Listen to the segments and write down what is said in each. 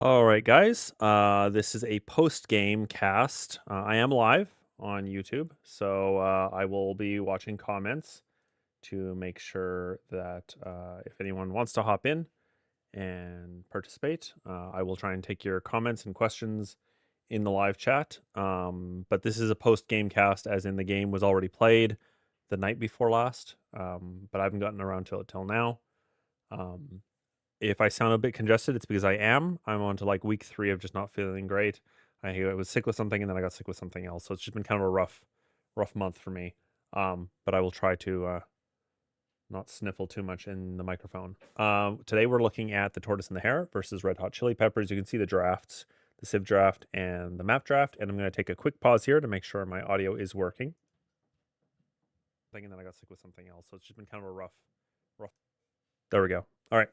All right, guys. This is a post-game cast. I am live on YouTube, so I will be watching comments to make sure that if anyone wants to hop in and participate, I will try and take your comments and questions in the live chat. But this is a post-game cast, as in the game was already played the night before last, but I haven't gotten around to it till now. Um, if I sound a bit congested, it's because I am. I'm on to like week 3 of just not feeling great. I was sick with something and then I got sick with something else. So it's just been kind of a rough month for me. But I will try to not sniffle too much in the microphone. Today we're looking at the Tortoise and the Hare versus Red Hot Chili Peppers. You can see the drafts, the Civ draft and the map draft. And I'm going to take a quick pause here to make sure my audio is working. And then I got sick with something else. So it's just been kind of a rough. There we go. All right.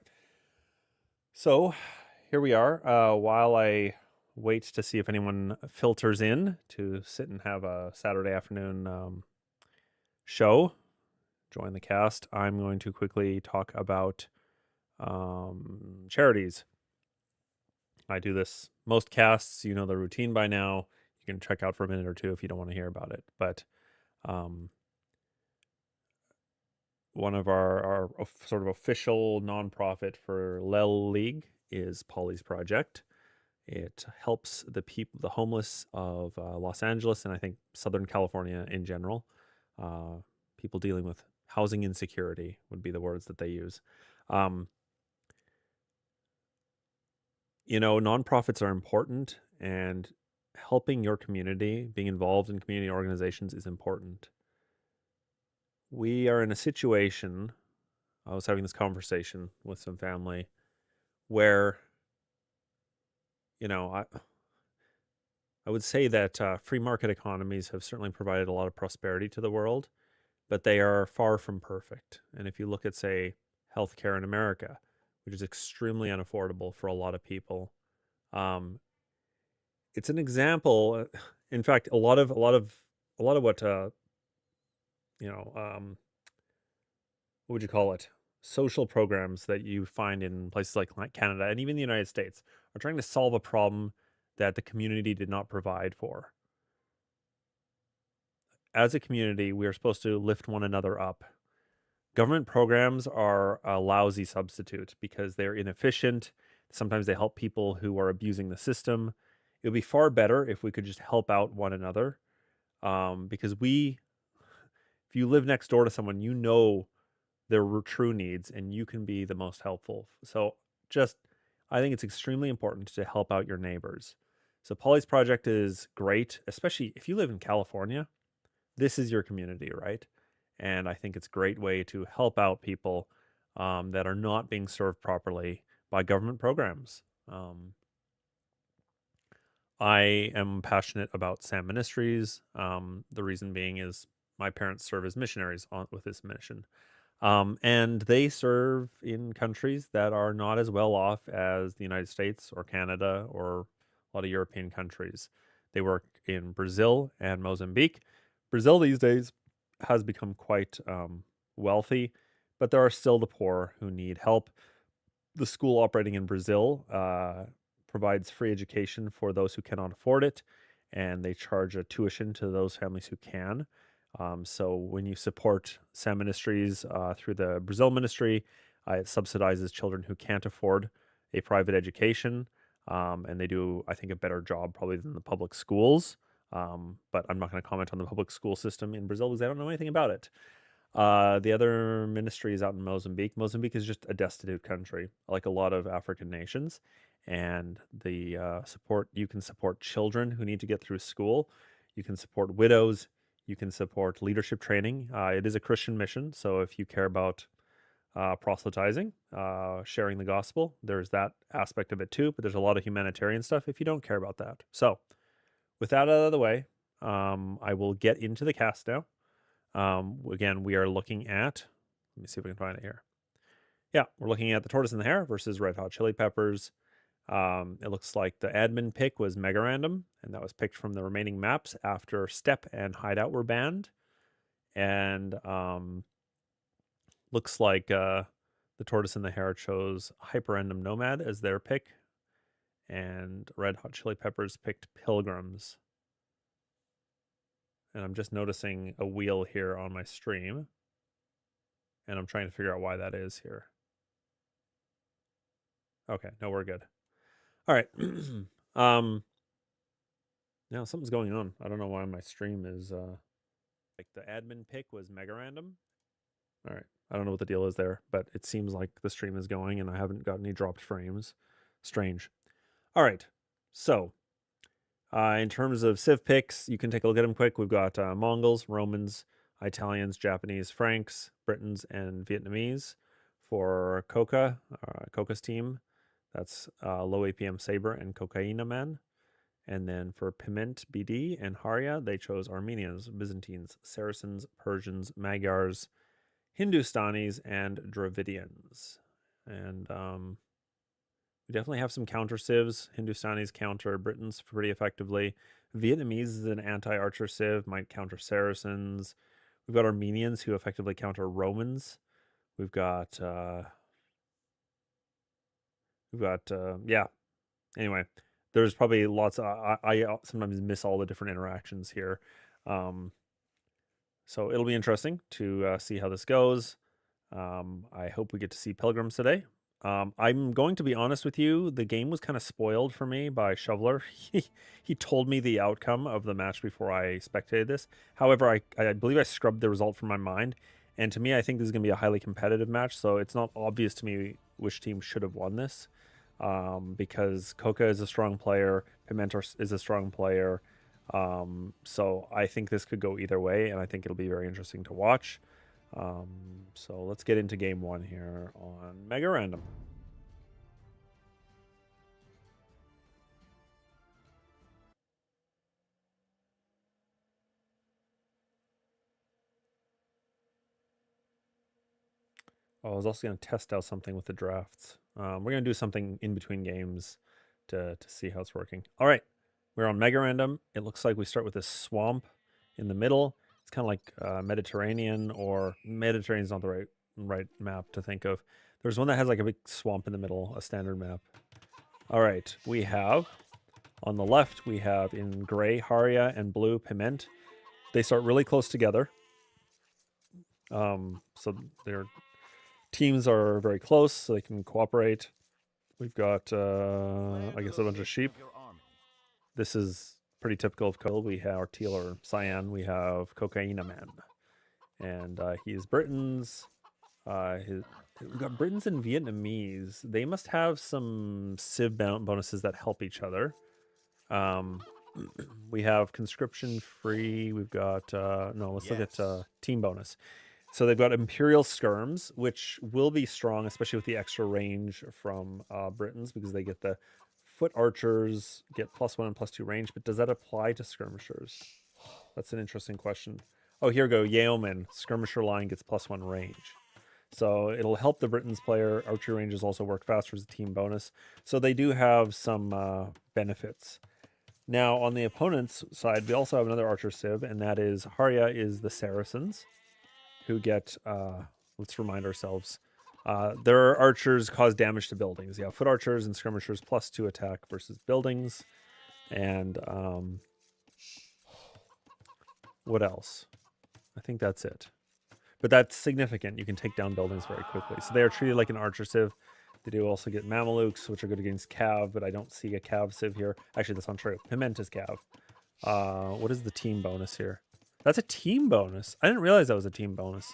So here we are. While I wait to see if anyone filters in to sit and have a Saturday afternoon show, join the cast, I'm going to quickly talk about charities. I do this most casts, you know the routine by now. You can check out for a minute or two if you don't want to hear about it. But one of our sort of official nonprofit for LEL League is Polly's Project. It helps the people, the homeless of Los Angeles and I think Southern California in general. People dealing with housing insecurity would be the words that they use. Nonprofits are important, and helping your community, being involved in community organizations is important. We are in a situation, I was having this conversation with some family where, I would say that free market economies have certainly provided a lot of prosperity to the world, but they are far from perfect. And if you look at, say, healthcare in America, which is extremely unaffordable for a lot of people, it's an example. In fact, what would you call it? Social programs that you find in places like Canada and even the United States are trying to solve a problem that the community did not provide for. As a community, we are supposed to lift one another up. Government programs are a lousy substitute because they're inefficient. Sometimes they help people who are abusing the system. It would be far better if we could just help out one another. Because if you live next door to someone, you know their true needs and you can be the most helpful. So I think it's extremely important to help out your neighbors. So Polly's Project is great, especially if you live in California. This is your community, right? And I think it's a great way to help out people that are not being served properly by government programs. I am passionate about SAM Ministries. The reason being is my parents serve as missionaries with this mission. And they serve in countries that are not as well off as the United States or Canada or a lot of European countries. They work in Brazil and Mozambique. Brazil these days has become quite wealthy, but there are still the poor who need help. The school operating in Brazil provides free education for those who cannot afford it, and they charge a tuition to those families who can. So when you support SAM Ministries through the Brazil ministry, it subsidizes children who can't afford a private education, and they do, I think, a better job probably than the public schools. But I'm not going to comment on the public school system in Brazil because I don't know anything about it. The other ministry is out in Mozambique. Mozambique is just a destitute country, like a lot of African nations. And the support, you can support children who need to get through school. You can support widows. You can support leadership training. It is a Christian mission. So if you care about proselytizing, sharing the gospel, there's that aspect of it too. But there's a lot of humanitarian stuff if you don't care about that. So with that out of the way, I will get into the cast now. Again, we are looking at, let me see if we can find it here. Yeah, we're looking at the Tortoise and the Hare versus Red Hot Chili Peppers. It looks like the admin pick was mega random, and that was picked from the remaining maps after Step and Hideout were banned. And looks like the Tortoise and the Hare chose Hyper Random Nomad as their pick. and Red Hot Chili Peppers picked Pilgrims. And I'm just noticing a wheel here on my stream, and I'm trying to figure out why that is here. Okay, no, we're good. All right. Now something's going on. I don't know why my stream is like the admin pick was mega random. All right. I don't know what the deal is there, but it seems like the stream is going and I haven't got any dropped frames. Strange. All right. So, in terms of Civ picks, you can take a look at them quick. We've got Mongols, Romans, Italians, Japanese, Franks, Britons, and Vietnamese for Coca's team. That's low APM Saber and Cocaina Man. And then for Piment, BD, and Hare, they chose Armenians, Byzantines, Saracens, Persians, Magyars, Hindustanis, and Dravidians. And we definitely have some counter civs. Hindustanis counter Britons pretty effectively. Vietnamese is an anti-archer civ, might counter Saracens. We've got Armenians who effectively counter Romans. We've got yeah. Anyway, there's probably lots. I sometimes miss all the different interactions here, so it'll be interesting to see how this goes. I hope we get to see Pilgrims today. I'm going to be honest with you. The game was kind of spoiled for me by Shoveler. He told me the outcome of the match before I spectated this. However, I believe I scrubbed the result from my mind. And to me, I think this is going to be a highly competitive match. So it's not obvious to me which team should have won this. Because Coca is a strong player, Pimentor is a strong player. So I think this could go either way, and I think it'll be very interesting to watch. So let's get into game one here on Mega Random. Oh, I was also going to test out something with the drafts. We're going to do something in between games to see how it's working. All right, we're on Mega Random. It looks like we start with this swamp in the middle. It's kind of like Mediterranean, or Mediterranean is not the right map to think of. There's one that has like a big swamp in the middle, a standard map. All right, we have on the left, we have in gray Haria and blue Piment. They start really close together. So their teams are very close, so they can cooperate. We've got, I guess, a bunch of sheep. This is pretty typical of Coca. We have teal or cyan. We have Cocaina Man, and he is Britons. We've got Britons and Vietnamese. They must have some civ bonuses that help each other. We have conscription free. We've got no. Let's look at team bonus. So they've got Imperial Skirms, which will be strong, especially with the extra range from Britons, because they get the foot archers, get +1 and +2 range. But does that apply to skirmishers? That's an interesting question. Oh, here we go. Yeoman, skirmisher line gets +1 range. So it'll help the Britons player. Archery ranges also work faster as a team bonus. So they do have some benefits. Now, on the opponent's side, we also have another archer civ, and that is Haria is the Saracens, who get, let's remind ourselves, their archers cause damage to buildings. Yeah, foot archers and skirmishers +2 attack versus buildings. And what else? I think that's it. But that's significant. You can take down buildings very quickly. So they are treated like an archer civ. They do also get Mamelukes, which are good against Cav, but I don't see a Cav civ here. Actually, that's not true. Piment is Cav. What is the team bonus here? That's a team bonus. I didn't realize that was a team bonus.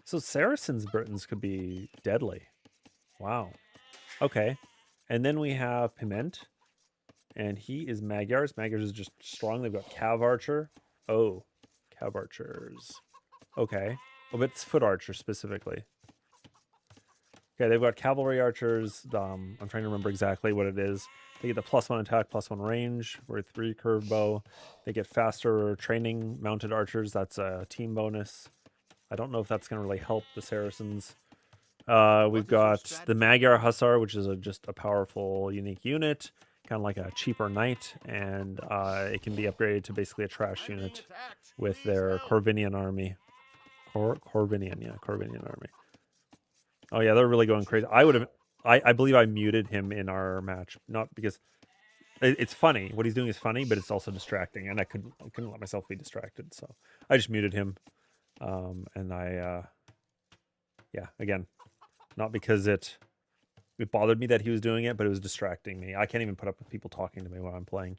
So Saracens Britons could be deadly. Wow. Okay. And then we have Piment. And he is Magyars. Magyars is just strong. They've got Cav Archer. Oh, Cav Archers. Okay. Oh, but it's Foot Archer specifically. Okay, they've got Cavalry Archers. I'm trying to remember exactly what it is. They get the +1 attack, +1 range with recurve bow. They get faster training mounted archers. That's a team bonus. I don't know if that's going to really help the Saracens. We've got the Magyar Hussar, which is just a powerful, unique unit, kind of like a cheaper knight, and it can be upgraded to basically a trash unit with their Corvinian army. Corvinian army. Oh yeah, they're really going crazy. I would have. I believe I muted him in our match, not because it's funny. What he's doing is funny, but it's also distracting, and I couldn't let myself be distracted, so I just muted him. And yeah, again, not because it bothered me that he was doing it, but it was distracting me. I can't even put up with people talking to me while I'm playing,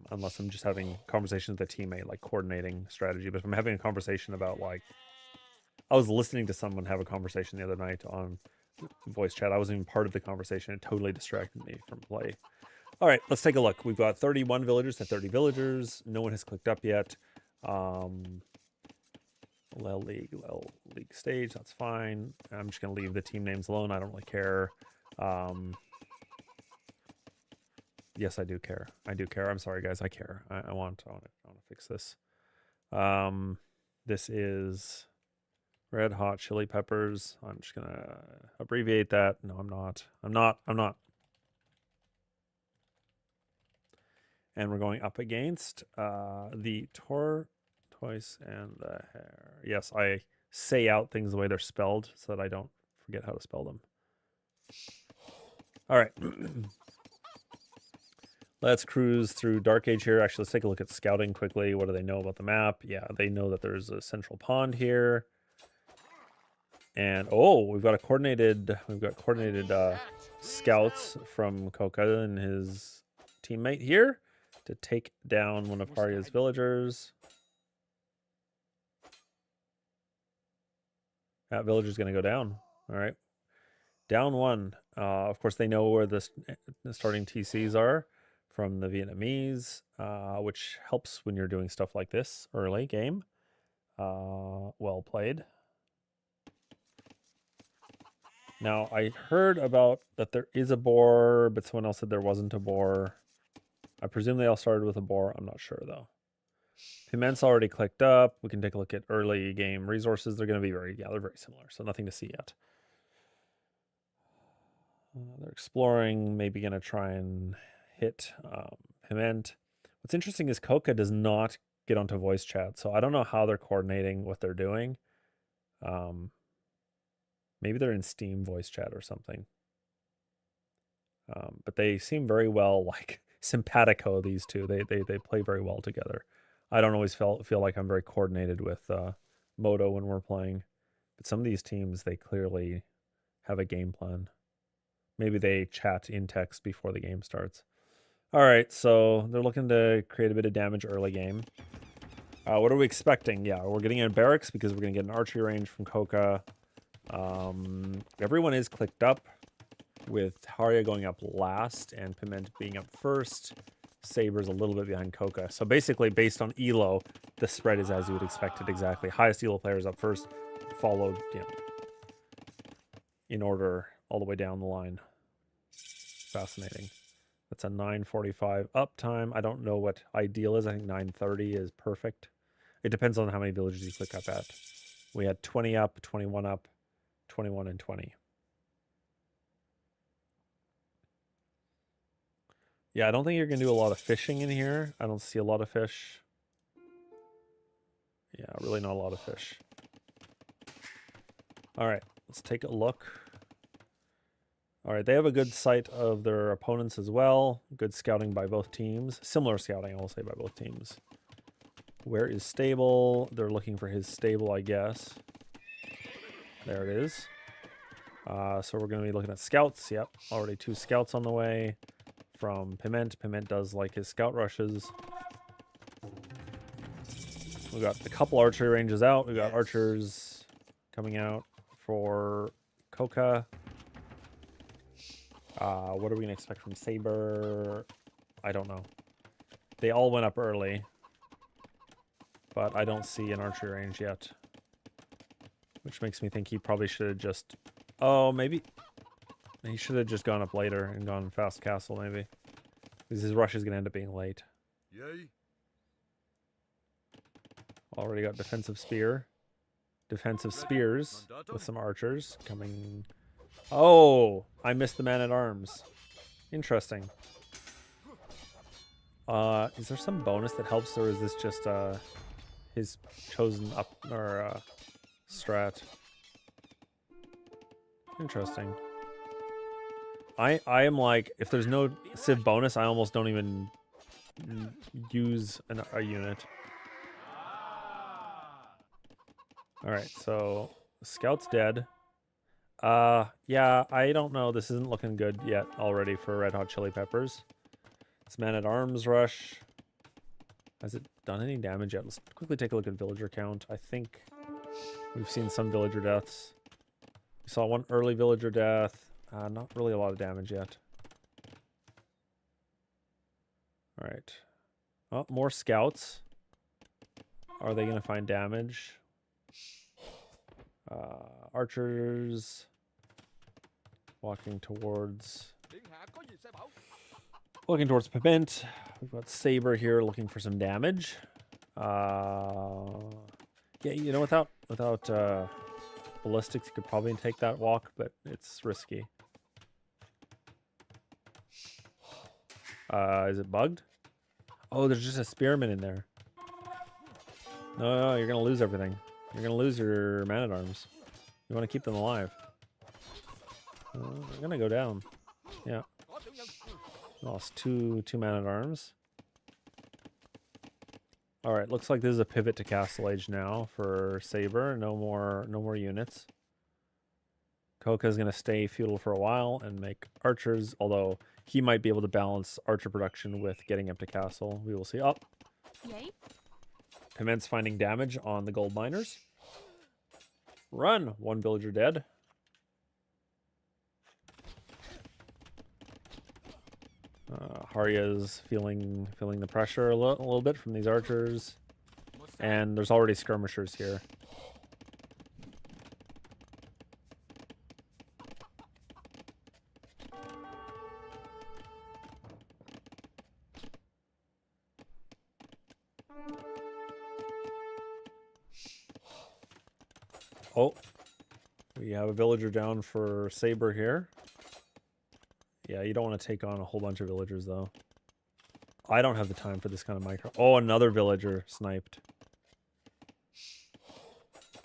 unless I'm just having conversations with a teammate, like coordinating strategy. But if I'm having a conversation about, like, I was listening to someone have a conversation the other night on voice chat. I wasn't even part of the conversation. It totally distracted me from play. All right, let's take a look. We've got 31 villagers to 30 villagers. No one has clicked up yet. LEL League stage, that's fine. I'm just going to leave the team names alone. I don't really care. Yes, I do care. I do care. I'm sorry, guys. I care. I want to fix this. This is red hot chili peppers. I'm just going to abbreviate that. No, I'm not. I'm not. And we're going up against the Tortoise and the Hare. Yes, I say out things the way they're spelled so that I don't forget how to spell them. All right. Let's cruise through Dark Age here. Actually, let's take a look at scouting quickly. What do they know about the map? Yeah, they know that there's a central pond here. And we've got coordinated scouts from Koka and his teammate here to take down one of Hare's villagers. That villager's going to go down. All right. Down one. Of course, they know where the starting TCs are from the Vietnamese, which helps when you're doing stuff like this early game. Well played. Now, I heard about that there is a boar, but someone else said there wasn't a boar. I presume they all started with a boar. I'm not sure, though. Piment's already clicked up. We can take a look at early game resources. They're going to be they're very similar, so nothing to see yet. They're exploring, maybe going to try and hit Piment. What's interesting is Koka does not get onto voice chat, so I don't know how they're coordinating what they're doing. Maybe they're in Steam voice chat or something. But they seem very well, like, simpatico, these two. They play very well together. I don't always feel like I'm very coordinated with Moto when we're playing. But some of these teams, they clearly have a game plan. Maybe they chat in text before the game starts. All right, so they're looking to create a bit of damage early game. What are we expecting? Yeah, we're getting in barracks because we're going to get an archery range from Koka. Everyone is clicked up, with Hare going up last and Piment being up first. Saber's a little bit behind Koka. So basically, based on ELO, the spread is as you would expect it exactly. Highest ELO players up first, followed, in order all the way down the line. Fascinating. That's a 9:45 up time. I don't know what ideal is. I think 9:30 is perfect. It depends on how many villages you click up at. We had 20 up, 21 up, 21 and 20. Yeah, I don't think you're going to do a lot of fishing in here. I don't see a lot of fish. Yeah, really not a lot of fish. All right, let's take a look. All right, they have a good sight of their opponents as well. Good scouting by both teams. Similar scouting, I will say, by both teams. Where is stable? They're looking for his stable, I guess. There it is. So we're going to be looking at scouts. Yep, already 2 scouts on the way from Piment. Piment does like his scout rushes. We've got a couple archery ranges out. We've got archers coming out for Koka. What are we going to expect from Saber? I don't know. They all went up early, but I don't see an archery range yet, which makes me think he probably should have just... Oh, maybe... He should have just gone up later and gone fast castle, maybe. Because his rush is going to end up being late. Yay. Already got defensive spear. Defensive spears with some archers coming... Oh! I missed the man-at-arms. Interesting. Is there some bonus that helps, or is this just his chosen up or strat? Interesting. I am like, if there's no Civ bonus, I almost don't even use a unit. All right, so Scout's dead. Yeah, I don't know. This isn't looking good yet already for Red Hot Chili Peppers. This Man-at-Arms rush. Has it done any damage yet? Let's quickly take a look at villager count. I think we've seen some villager deaths. We saw one early villager death. Not really a lot of damage yet. All right. Oh, more scouts. Are they going to find damage? Archers walking towards Piment. We've got Saber here looking for some damage. Yeah, you know, without ballistics, you could probably take that walk, but it's risky. Is it bugged? Oh, there's just a spearman in there. No, you're gonna lose everything. You're gonna lose your man-at-arms. You want to keep them alive. They're gonna go down. Yeah. Lost two man-at-arms. All right, looks like this is a pivot to Castle Age now for Saber. No more units. Koka's gonna stay feudal for a while and make archers, although he might be able to balance archer production with getting up to castle. We will see. Oh. Yay. Piment's finding damage on the gold miners. Run! One villager dead. Harya's feeling the pressure a little bit from these archers. And there's already skirmishers here. Oh, we have a villager down for Saber here. Yeah, you don't want to take on a whole bunch of villagers, though. I don't have the time for this kind of micro. Oh, another villager sniped.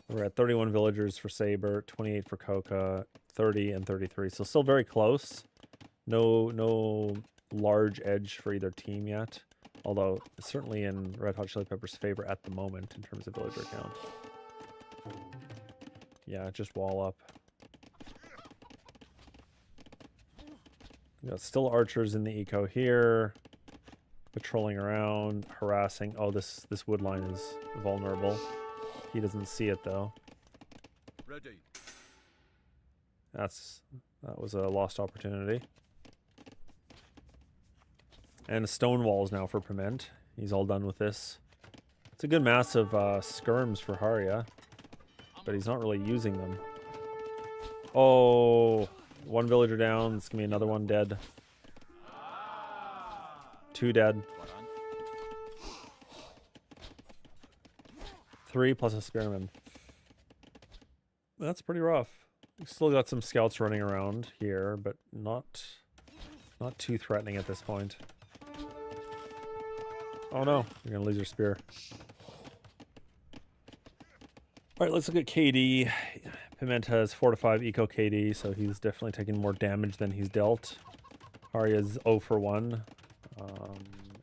We're at 31 villagers for Saber, 28 for Koka, 30 and 33. So still very close. No large edge for either team yet. Although, it's certainly in Red Hot Chili Peppers' favor at the moment in terms of villager count. Yeah, just wall up. We got still archers in the eco here. Patrolling around, harassing. Oh, this wood line is vulnerable. He doesn't see it though. Ready. That was a lost opportunity. And stone walls now for Piment. He's all done with this. It's a good mass of skirms for Haria, but he's not really using them. Oh, one villager down. It's gonna be another one dead. Two dead. 3 plus a spearman. That's pretty rough. We still got some scouts running around here, but not too threatening at this point. Oh no, you're gonna lose your spear. Alright, let's look at KD. Piment has 4 to 5 eco KD, so he's definitely taking more damage than he's dealt. Harya's 0 for 1.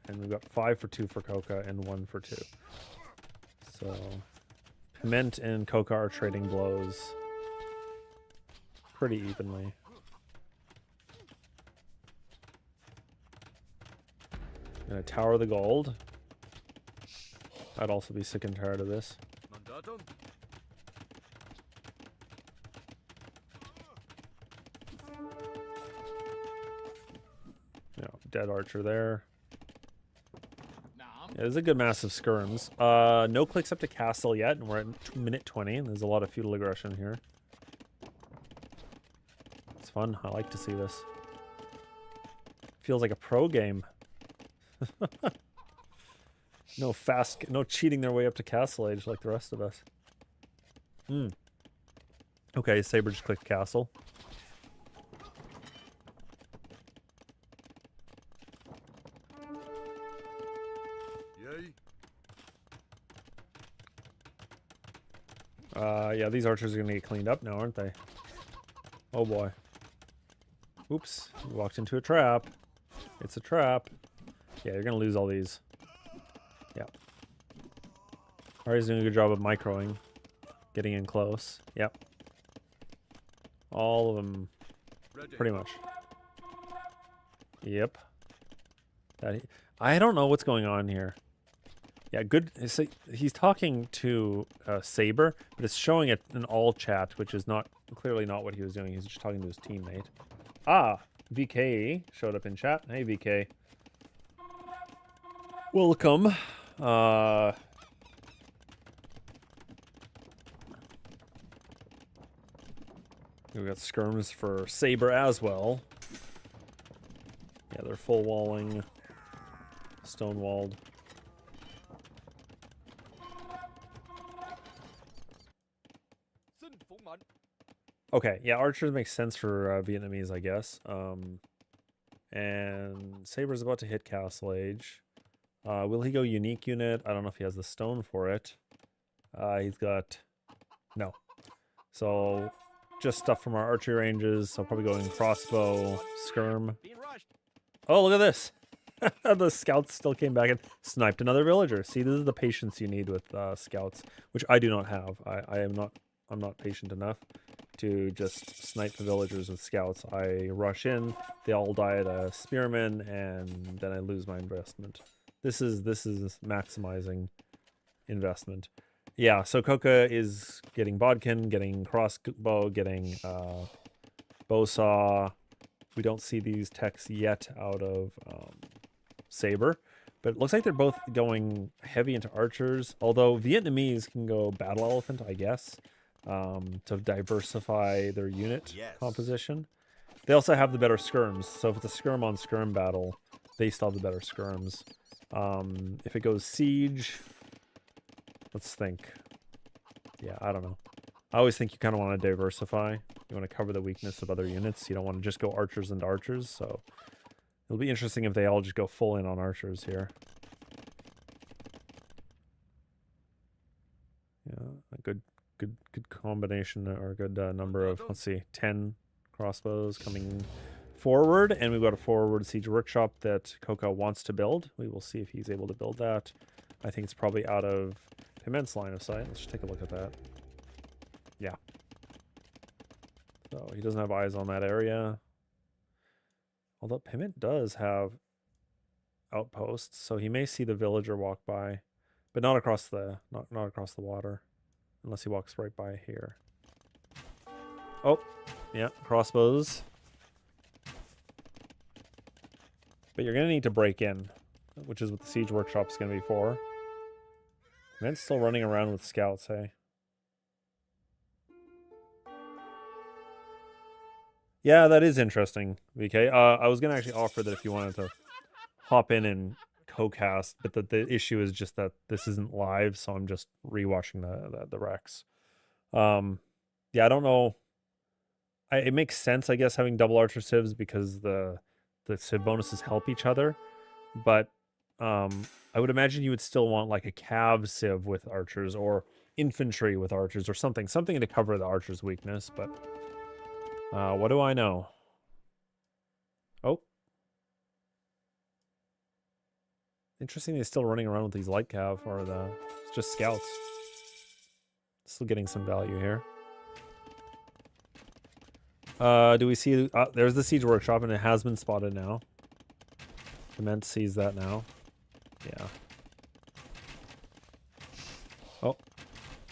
And we've got 5 for 2 for Koka and 1 for 2. So Piment and Koka are trading blows pretty evenly. Gonna tower the gold. I'd also be sick and tired of this. Yeah, dead archer there. Yeah, there's a good mass of skirms. No clicks up to castle yet, and we're at minute 20. There's a lot of feudal aggression here. It's fun. I like to see this. Feels like a pro game. No cheating their way up to castle age like the rest of us. Okay, Saber just clicked castle. Yeah, these archers are gonna get cleaned up now, aren't they? Oh boy. Oops, you walked into a trap. It's a trap. Yeah, you're gonna lose all these. Yeah. Hare's doing a good job of microing. Getting in close. Yep. All of them. Pretty much. Yep. I don't know what's going on here. Yeah, good. He's talking to Saber, but it's showing it in all chat, which is clearly not what he was doing. He's just talking to his teammate. Ah, VK showed up in chat. Hey, VK. Welcome. We got skirms for Saber as well. Yeah, they're full walling, stone walled. Okay, yeah, archers make sense for Vietnamese, I guess. And Saber's about to hit Castle Age. Will he go unique unit? I don't know if he has the stone for it. He's got... No. So, just stuff from our archery ranges. So probably going crossbow, skirm. Oh, look at this! The scouts still came back and sniped another villager. See, this is the patience you need with scouts, which I do not have. I'm not patient enough to just snipe the villagers with scouts. I rush in, they all die at a spearman, and then I lose my investment. This is maximizing investment. Yeah, so Coca is getting bodkin, getting crossbow, getting bowsaw. We don't see these techs yet out of Saber, but it looks like they're both going heavy into archers, although Vietnamese can go battle elephant, I guess, to diversify their unit composition. They also have the better skirms, so if it's a skirm on skirm battle, they still have the better skirms. If it goes siege, let's think. Yeah, I don't know. I always think you kind of want to diversify. You want to cover the weakness of other units. You don't want to just go archers into archers, so it'll be interesting if they all just go full in on archers here. Yeah, a good combination, or a good number of, let's see, 10 crossbows coming forward, and we've got a forward siege workshop that Coca wants to build. We will see if he's able to build that. I think it's probably out of Piment's line of sight. Let's just take a look at that. Yeah. So he doesn't have eyes on that area. Although Piment does have outposts, so he may see the villager walk by, but not across the not across the water, unless he walks right by here. Oh, yeah, crossbows. But you're gonna need to break in, which is what the siege workshop is gonna be for. Piment's still running around with scouts, hey. Yeah, that is interesting, VK. I was going to actually offer that if you wanted to hop in and co-cast, but the issue is just that this isn't live, so I'm just rewatching the Rex. Yeah, I don't know. It makes sense, I guess, having double archer civs because the civ bonuses help each other, but I would imagine you would still want like a cav civ with archers or infantry with archers or something to cover the archer's weakness, but... what do I know? Oh. Interesting they're still running around with these light cav, or it's just scouts. Still getting some value here. Do we see... there's the siege workshop, and it has been spotted now. Cement sees that now. Yeah. Oh.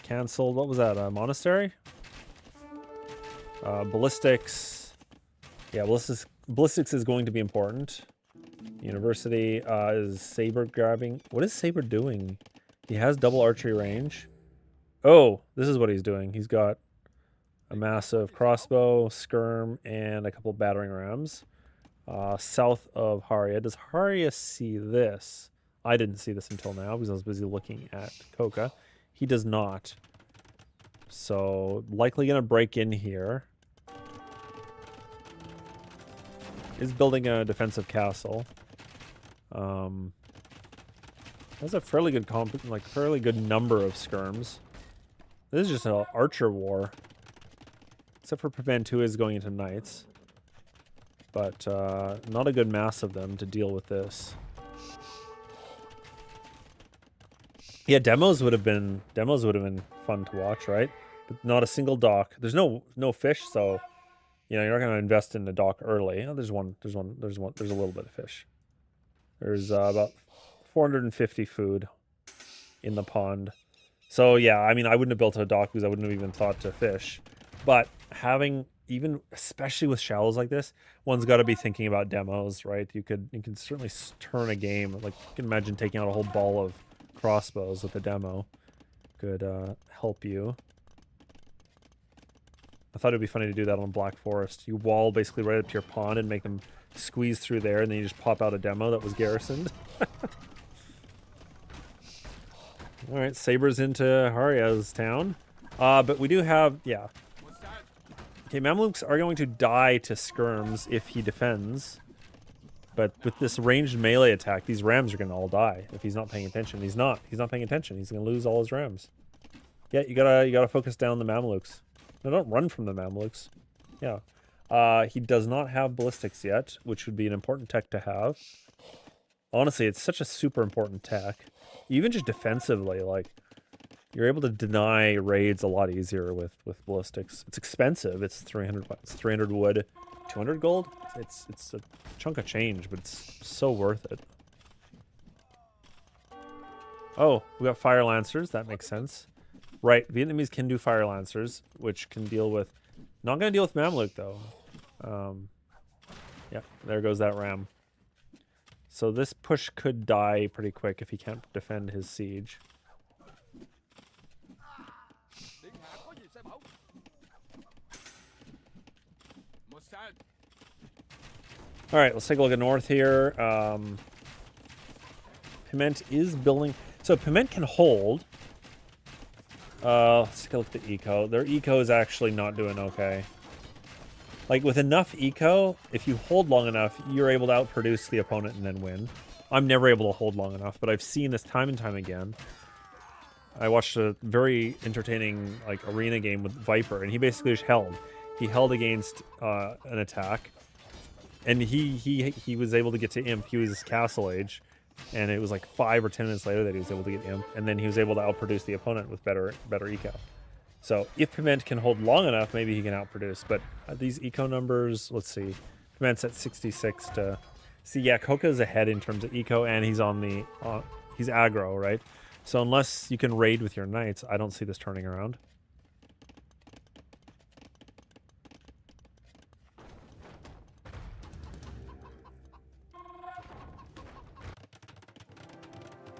Cancelled. What was that? A monastery? Ballistics. Yeah, ballistics is going to be important. University is Saber grabbing. What is Saber doing? He has double archery range. Oh, this is what he's doing. He's got a massive crossbow, skirm, and a couple battering rams. South of Hare. Does Hare see this? I didn't see this until now because I was busy looking at Coca. He does not. So, likely going to break in here. Is building a defensive castle. That's a fairly good fairly good number of skirms. This is just an archer war. Except for Prevent 2 is going into knights. but not a good mass of them to deal with this. Yeah, demos would have been fun to watch, right? But not a single dock. There's no fish, so you know you're not going to invest in the dock early. Oh, there's a little bit of fish. There's about 450 food in the pond. So yeah, I mean, I wouldn't have built a dock because I wouldn't have even thought to fish. But having especially with shallows like this, one's got to be thinking about demos, right? You can certainly turn a game. Like you can imagine taking out a whole ball of crossbows with a demo could help you. I thought it'd be funny to do that on Black Forest. You wall basically right up to your pond and make them squeeze through there, and then you just pop out a demo that was garrisoned. All right, sabers into Hare's town. But we do have, yeah. Okay, Mamluks are going to die to skirms if he defends. But with this ranged melee attack, these rams are going to all die if he's not paying attention. He's not paying attention. He's going to lose all his rams. Yeah, you gotta focus down the Mamluks. No, don't run from the Mamluks. Yeah. He does not have ballistics yet, which would be an important tech to have. Honestly, it's such a super important tech. Even just defensively, like, you're able to deny raids a lot easier with ballistics. It's expensive. It's 300 wood, 200 gold. It's a chunk of change, but it's so worth it. Oh, we got fire lancers. That makes sense. Right, Vietnamese can do fire lancers, which can deal with... Not going to deal with Mamluk, though. Yeah, there goes that ram. So this push could die pretty quick if he can't defend his siege. All right, let's take a look at north here. Piment is building... So Piment can hold. Let's take a look at the eco. Their eco is actually not doing okay. Like, with enough eco, if you hold long enough, you're able to outproduce the opponent and then win. I'm never able to hold long enough, but I've seen this time and time again. I watched a very entertaining, like, arena game with Viper, and he basically just held. He held against an attack, and he was able to get to Imp. He was Castle Age, and it was like 5 or 10 minutes later that he was able to get Imp, and then he was able to outproduce the opponent with better eco. So if Piment can hold long enough, maybe he can outproduce. But these eco numbers, let's see. Piment's at 66 to... See, yeah, Koka's ahead in terms of eco, and he's on the... he's aggro, right? So unless you can raid with your knights, I don't see this turning around.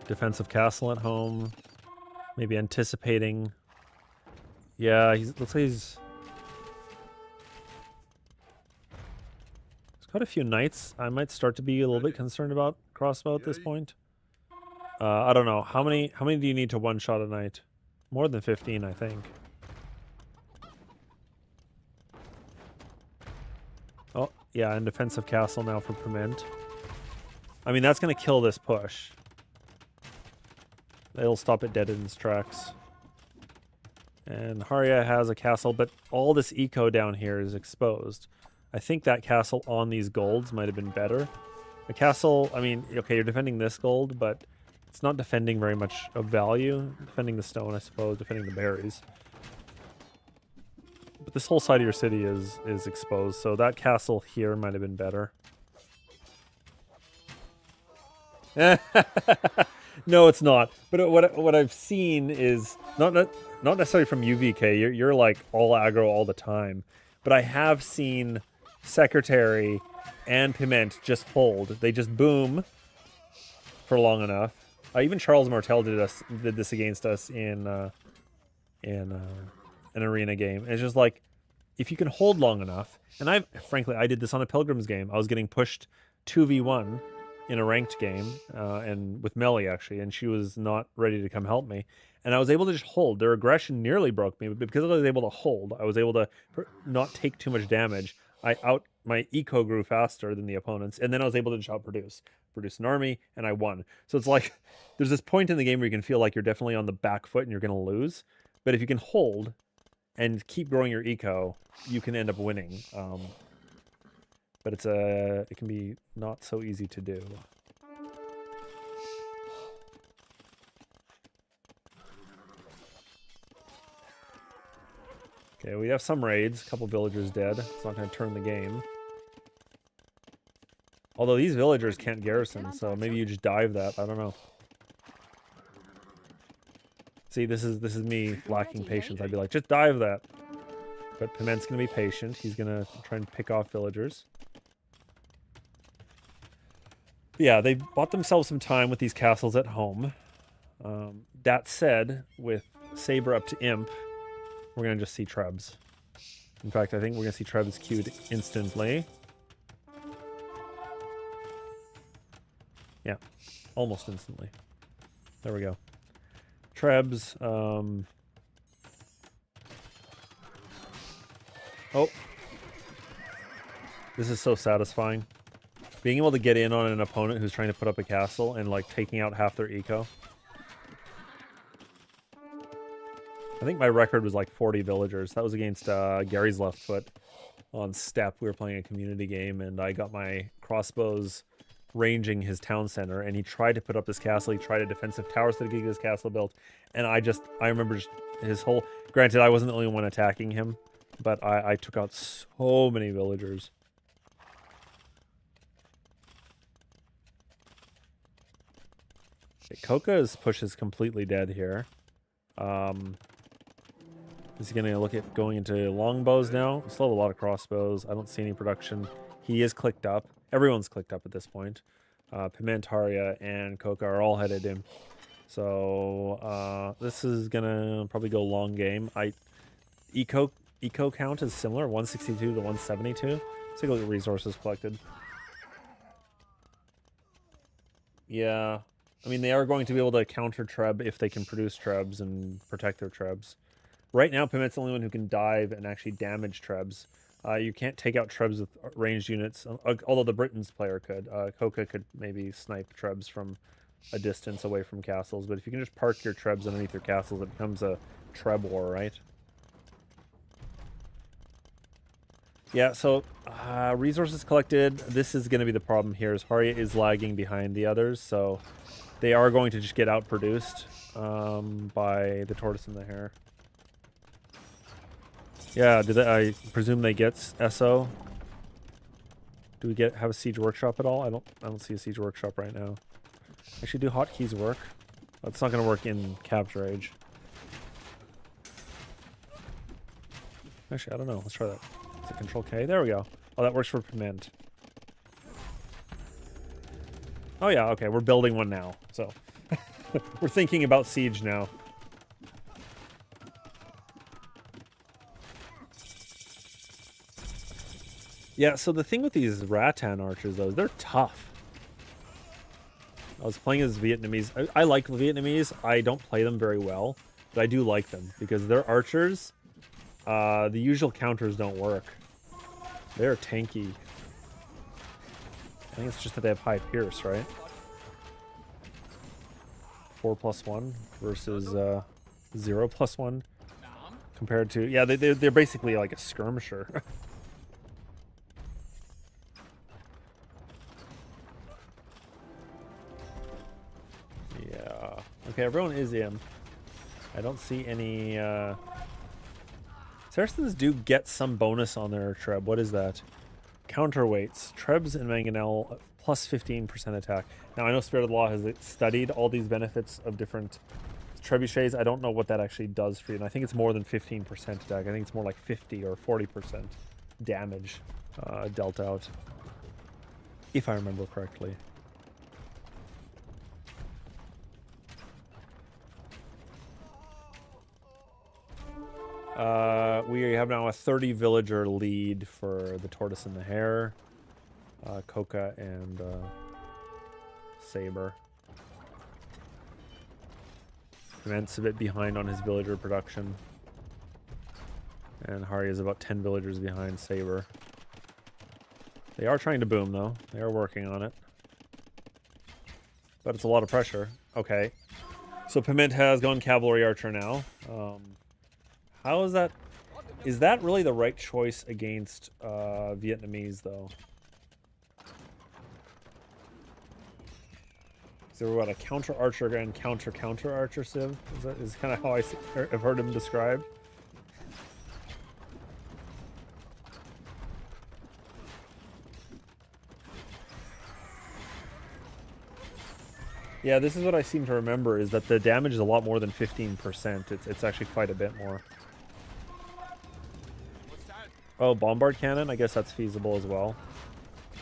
Defensive castle at home. Maybe anticipating... Yeah, looks like he's got a few knights. I might start to be a little bit concerned about crossbow at this point. I don't know. How many do you need to one-shot a knight? More than 15, I think. Oh, yeah, and defensive castle now for Piment. I mean, that's going to kill this push. It'll stop it dead in its tracks. And Hare has a castle, but all this eco down here is exposed. I think that castle on these golds might have been better. A castle, I mean, okay, you're defending this gold, but it's not defending very much of value. Defending the stone, I suppose, defending the berries. But this whole side of your city is exposed, so that castle here might have been better. No, it's not. But what I've seen is not necessarily from UVK. You're like all aggro all the time. But I have seen Secretary and Piment just hold. They just boom for long enough. Even Charles Martel did this against us in an arena game. And it's just like, if you can hold long enough, and frankly I did this on a Pilgrims game. I was getting pushed 2v1 in a ranked game, and with Melly actually, and she was not ready to come help me. And I was able to just hold. Their aggression nearly broke me, but because I was able to hold, I was able to not take too much damage. My eco grew faster than the opponents, and then I was able to just produce an army, and I won. So it's like, there's this point in the game where you can feel like you're definitely on the back foot and you're going to lose. But if you can hold and keep growing your eco, you can end up winning. but it can be not so easy to do. Okay, we have some raids. A couple villagers dead. It's not going to turn the game. Although these villagers can't garrison, so maybe you just dive that. I don't know. See, this is me lacking patience. I'd be like, just dive that. But Piment's going to be patient. He's going to try and pick off villagers. Yeah, they bought themselves some time with these castles at home. That said, with Saber up to Imp, we're going to just see Trebs. In fact, I think we're going to see Trebs queued instantly. Yeah, almost instantly. There we go. Trebs. Oh. This is so satisfying. Being able to get in on an opponent who's trying to put up a castle and, like, taking out half their eco. I think my record was like 40 villagers. That was against Gary's left foot on Step. We were playing a community game, and I got my crossbows ranging his town center, and he tried to put up this castle. He tried a defensive tower so he could get his castle built, and I remember just his whole... Granted, I wasn't the only one attacking him, but I took out so many villagers. Okay, Koka's push is completely dead here. Is he going to look at going into longbows now? We still have a lot of crossbows. I don't see any production. He is clicked up. Everyone's clicked up at this point. Piment, Hare, and Koka are all headed in. So this is going to probably go long game. Eco count is similar, 162 to 172. Let's take a look at resources collected. Yeah. I mean, they are going to be able to counter Treb if they can produce Trebs and protect their Trebs. Right now, Piment's the only one who can dive and actually damage Trebs. You can't take out Trebs with ranged units, although the Britain's player could. Koka could maybe snipe Trebs from a distance away from castles, but if you can just park your Trebs underneath your castles, it becomes a Treb war, right? Yeah, so resources collected. This is going to be the problem here, is Hare is lagging behind the others, so they are going to just get outproduced by the Tortoise and the Hare. Yeah, I presume they get SO? Do we have a siege workshop at all? I don't see a siege workshop right now. Actually, do hotkeys work? That's not going to work in Capture Age. Actually, I don't know. Let's try that. Is it Control K? There we go. Oh, that works for Piment. Oh yeah, okay. We're building one now. So we're thinking about siege now. Yeah, so the thing with these Rattan archers, though, is they're tough. I was playing as Vietnamese. I like Vietnamese. I don't play them very well, but I do like them because they're archers. The usual counters don't work. They're tanky. I think it's just that they have high pierce, right? 4+1 versus 0+1 compared to... Yeah, they're basically like a skirmisher. Yeah. Okay, everyone is in. I don't see any... Saracens do get some bonus on their Treb. What is that? Counterweights. Trebs and Mangonel plus 15% attack. Now, I know Spirit of the Law has studied all these benefits of different trebuchets. I don't know what that actually does for you. And I think it's more than 15% attack. I think it's more like 50 or 40% damage dealt out. If I remember correctly. We have now a 30 villager lead for the Tortoise and the Hare, Koka and Saber. Piment's a bit behind on his villager production. And Hare is about 10 villagers behind Saber. They are trying to boom, though. They are working on it. But it's a lot of pressure. Okay. So Piment has gone Cavalry Archer now. How is that? Is that really the right choice against Vietnamese, though? So what, a counter archer and counter archer civ? Is kind of how I've heard him described. Yeah, this is what I seem to remember, is that the damage is a lot more than 15%. It's actually quite a bit more. Oh, bombard cannon? I guess that's feasible as well.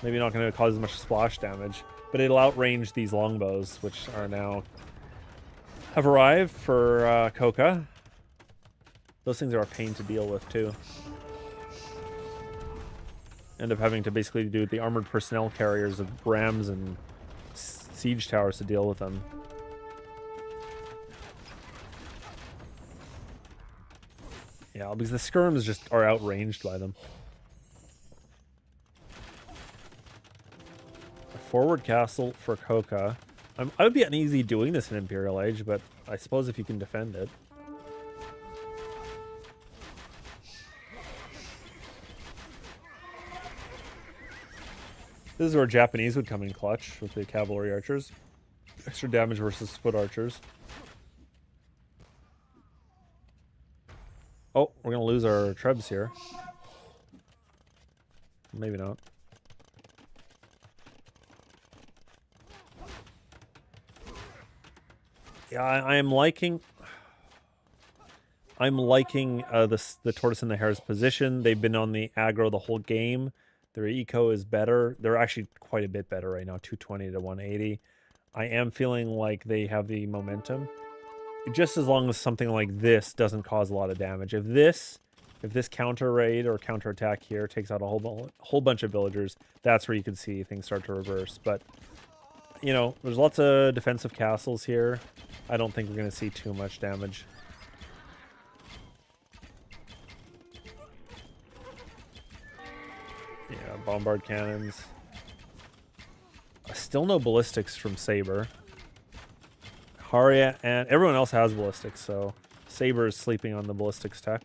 Maybe not going to cause as much splash damage, but it'll outrange these longbows, which are now have arrived for Coca. Those things are a pain to deal with too. End up having to basically do the armored personnel carriers of rams and siege towers to deal with them. Yeah, because the skirms just are outranged by them. A forward castle for Coca. I would be uneasy doing this in Imperial Age, but I suppose if you can defend it. This is where Japanese would come in clutch with the cavalry archers. Extra damage versus foot archers. Oh, we're going to lose our trebs here. Maybe not. Yeah, I'm liking the Tortoise and the Hare's position. They've been on the aggro the whole game. Their eco is better. They're actually quite a bit better right now, 220 to 180. I am feeling like they have the momentum. Just as long as something like this doesn't cause a lot of damage. If this counter raid or counter attack here takes out a whole bunch of villagers, that's where you can see things start to reverse. But you know, there's lots of defensive castles here. I don't think we're going to see too much damage. Yeah, bombard cannons. Still no ballistics from Saber. Hare and everyone else has ballistics, so Saber is sleeping on the ballistics tech.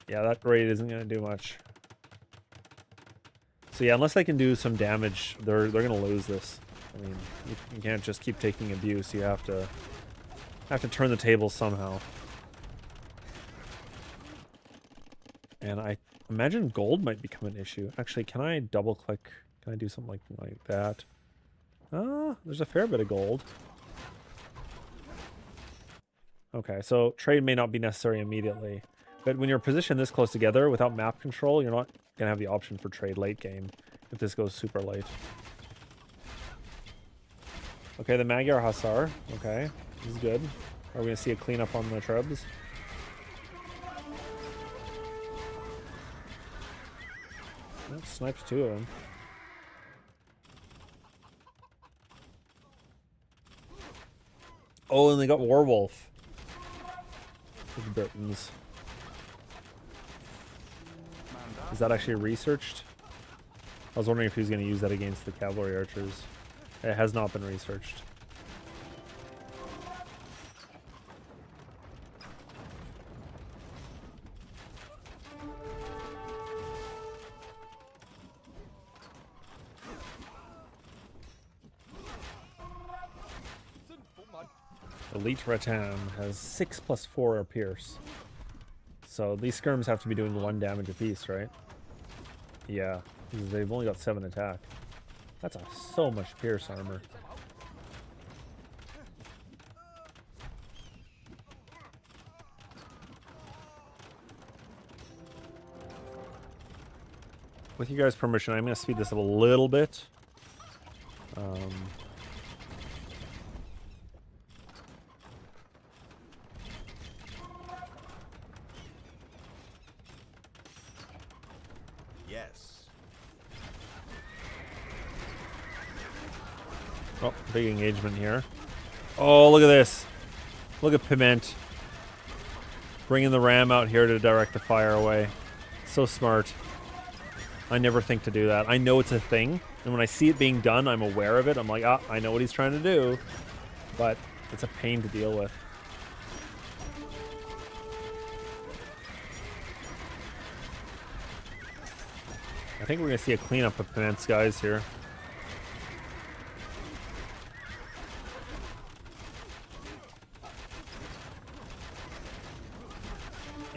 Yeah, that raid isn't going to do much. So yeah, unless they can do some damage, they're going to lose this. I mean, you can't just keep taking abuse. You have to turn the tables somehow. And I imagine gold might become an issue. Actually, can I double click? Can I do something like that? There's a fair bit of gold. Okay, so trade may not be necessary immediately. But when you're positioned this close together without map control, you're not going to have the option for trade late game if this goes super late. Okay, the Magyar Hussar. Okay, this is good. Are we going to see a cleanup on the Trebs? That snipes two of them. Oh, and they got Warwolf. The Britons. Is that actually researched? I was wondering if he was going to use that against the cavalry archers. It has not been researched. Elite Rattan has 6+4 Pierce. So these skirms have to be doing 1 damage apiece, right? Yeah, because they've only got 7 attack. That's so much Pierce armor. With you guys' permission, I'm going to speed this up a little bit. Yes. Oh, big engagement here. Oh, look at this. Look at Piment. Bringing the ram out here to direct the fire away. So smart. I never think to do that. I know it's a thing. And when I see it being done, I'm aware of it. I'm like, ah, I know what he's trying to do. But it's a pain to deal with. I think we're going to see a cleanup of Piment's guys here.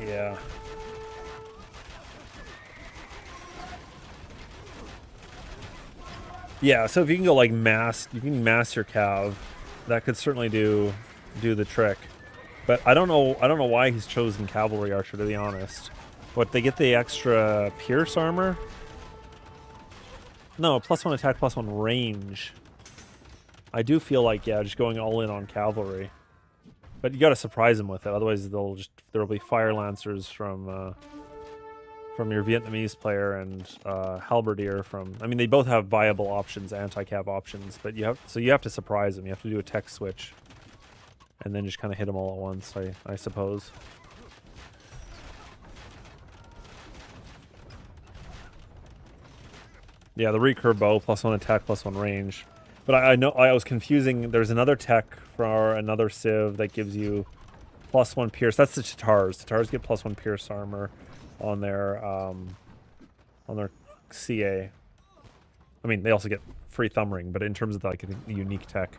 Yeah. Yeah, so if you can go like mass, you can mass your cav. That could certainly do the trick. But I don't know why he's chosen cavalry archer, to be honest. What, they get the extra pierce armor? No, +1 attack, +1 range. I do feel like, yeah, just going all in on cavalry. But you gotta surprise them with it, otherwise there'll be fire lancers from your Vietnamese player and halberdier from. I mean, they both have viable options, anti-cav options, but you have to surprise them. You have to do a tech switch, and then just kind of hit them all at once. I suppose. Yeah, the recurve bow, +1 attack, +1 range. But I know I was confusing. There's another tech for another civ that gives you +1 pierce. That's the Tatars. Tatars get +1 pierce armor on their CA. I mean, they also get free thumb ring, but in terms of like the unique tech.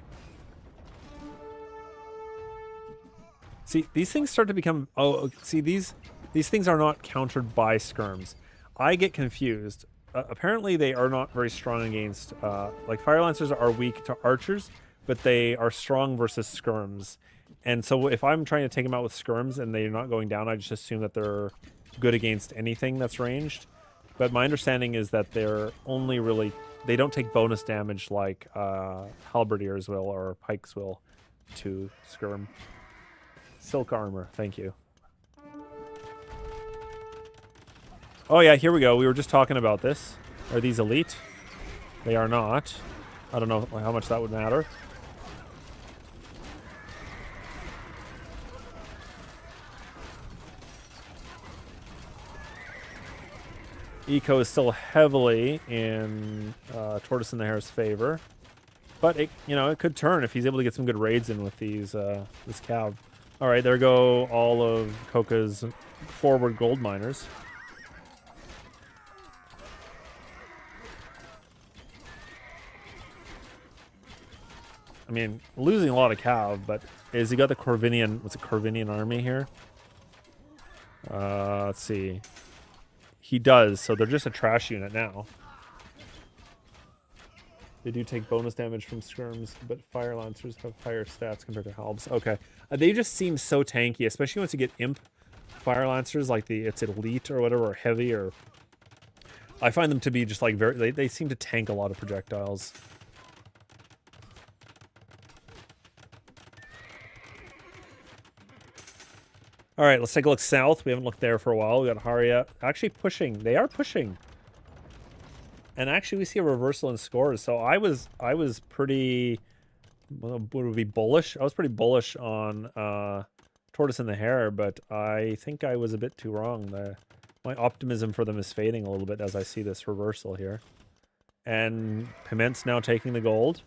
See, these things start to become. Oh, see, these things are not countered by skirms. I get confused. Apparently, they are not very strong against. Like fire lancers are weak to archers, but they are strong versus skirms. And so, if I'm trying to take them out with skirms and they're not going down, I just assume that they're good against anything that's ranged. But my understanding is that they're only really. They don't take bonus damage like halberdiers will or pikes will to skirm. Silk armor, thank you. Oh yeah, here we go. We were just talking about this. Are these elite? They are not. I don't know how much that would matter. Eco is still heavily in Tortoise and the Hare's favor, but it could turn if he's able to get some good raids in with these this cav. All right, there go all of Koka's forward gold miners. I mean, losing a lot of cav, but is he got the Corvinian? What's a Corvinian army here? Let's see. He does, so they're just a trash unit now. They do take bonus damage from skirms, but fire lancers have higher stats compared to halbs. Okay, they just seem so tanky, especially once you get imp fire lancers, like it's elite or whatever, or heavy, or I find them to be just like they seem to tank a lot of projectiles. All right, let's take a look south. We haven't looked there for a while. We got Hare actually pushing. They are pushing. And actually, we see a reversal in scores. So I was pretty, what would be bullish? I was pretty bullish on Tortoise and the Hare, but I think I was a bit too wrong. My optimism for them is fading a little bit as I see this reversal here. And Piment's now taking the gold.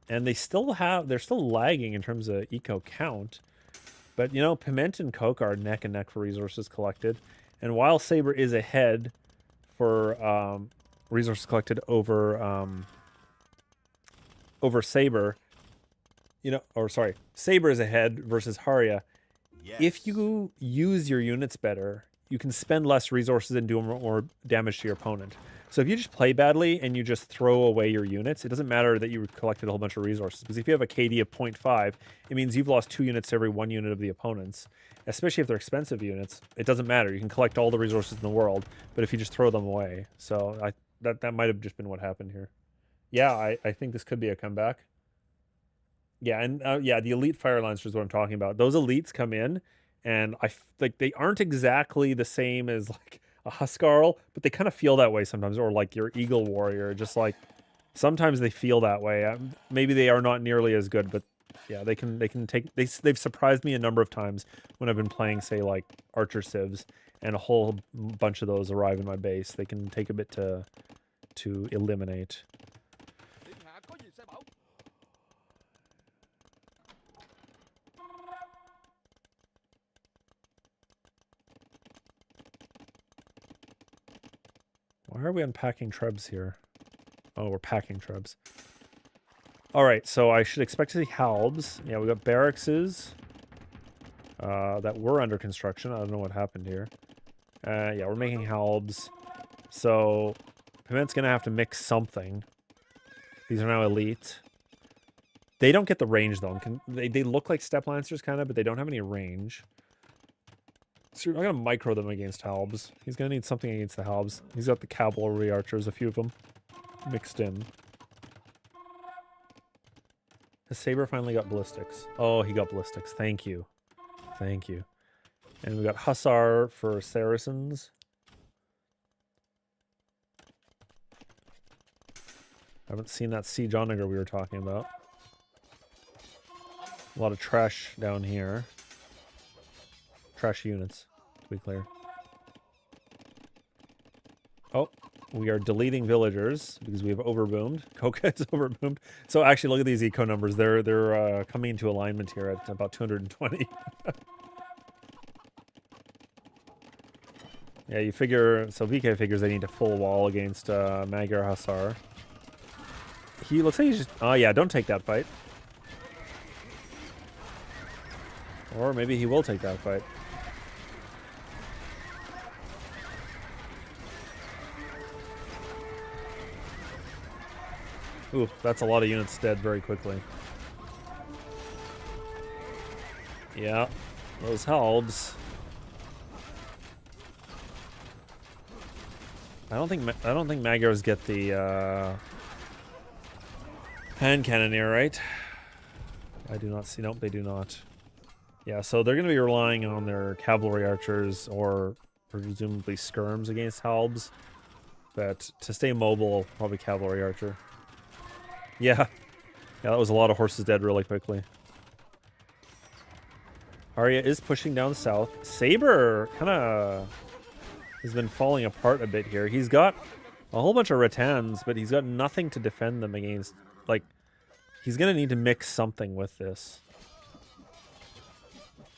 And they're still lagging in terms of eco count. But, Piment and Coke are neck and neck for resources collected. And while Saber is ahead for resources collected over Saber, Saber is ahead versus Hare. Yes. If you use your units better, you can spend less resources and do more damage to your opponent. So if you just play badly and you just throw away your units, it doesn't matter that you collected a whole bunch of resources. Because if you have a KD of 0.5, it means you've lost 2 units to every 1 unit of the opponent's. Especially if they're expensive units, it doesn't matter. You can collect all the resources in the world, but if you just throw them away. So that might have just been what happened here. Yeah, I think this could be a comeback. Yeah, and the elite fire lancers is what I'm talking about. Those elites come in, and they aren't exactly the same as like a Huskarl, but they kind of feel that way sometimes, or like your Eagle Warrior, just like sometimes they feel that way. Maybe they are not nearly as good, but yeah, they've surprised me a number of times when I've been playing, say, like Archer civs, and a whole bunch of those arrive in my base. They can take a bit to eliminate. Why are we unpacking trebs here? Oh, we're packing trebs. All right, so I should expect to see halbs. Yeah, we got barrackses. that were under construction. I don't know what happened here. Yeah, we're making halbs. So, Piment's gonna have to mix something. These are now elite. They don't get the range, though. They look like Step Lancers, kind of, but they don't have any range. So you're not going to micro them against halbs. He's going to need something against the halbs. He's got the cavalry archers, a few of them, mixed in. His saber finally got ballistics. Oh, he got ballistics. Thank you. Thank you. And we got Hussar for Saracens. I haven't seen that siege onager we were talking about. A lot of trash down here. Trash units, to be clear. Oh, we are deleting villagers because we have overboomed. Coca is overboomed. So actually, look at these eco numbers. They're coming into alignment here at about 220. Yeah, you figure. So VK figures they need a full wall against Magyar Hussar. He looks like he's just. Oh yeah, don't take that fight. Or maybe he will take that fight. Ooh, that's a lot of units dead very quickly. Yeah, those halbs. I don't think Magyars get the hand cannoneer, right? I do not see. Nope, they do not. Yeah, so they're going to be relying on their cavalry archers or presumably skirms against halbs. But to stay mobile, probably cavalry archer. Yeah. Yeah, that was a lot of horses dead really quickly. Arya is pushing down south. Saber kind of has been falling apart a bit here. He's got a whole bunch of rattans, but he's got nothing to defend them against. Like, he's going to need to mix something with this.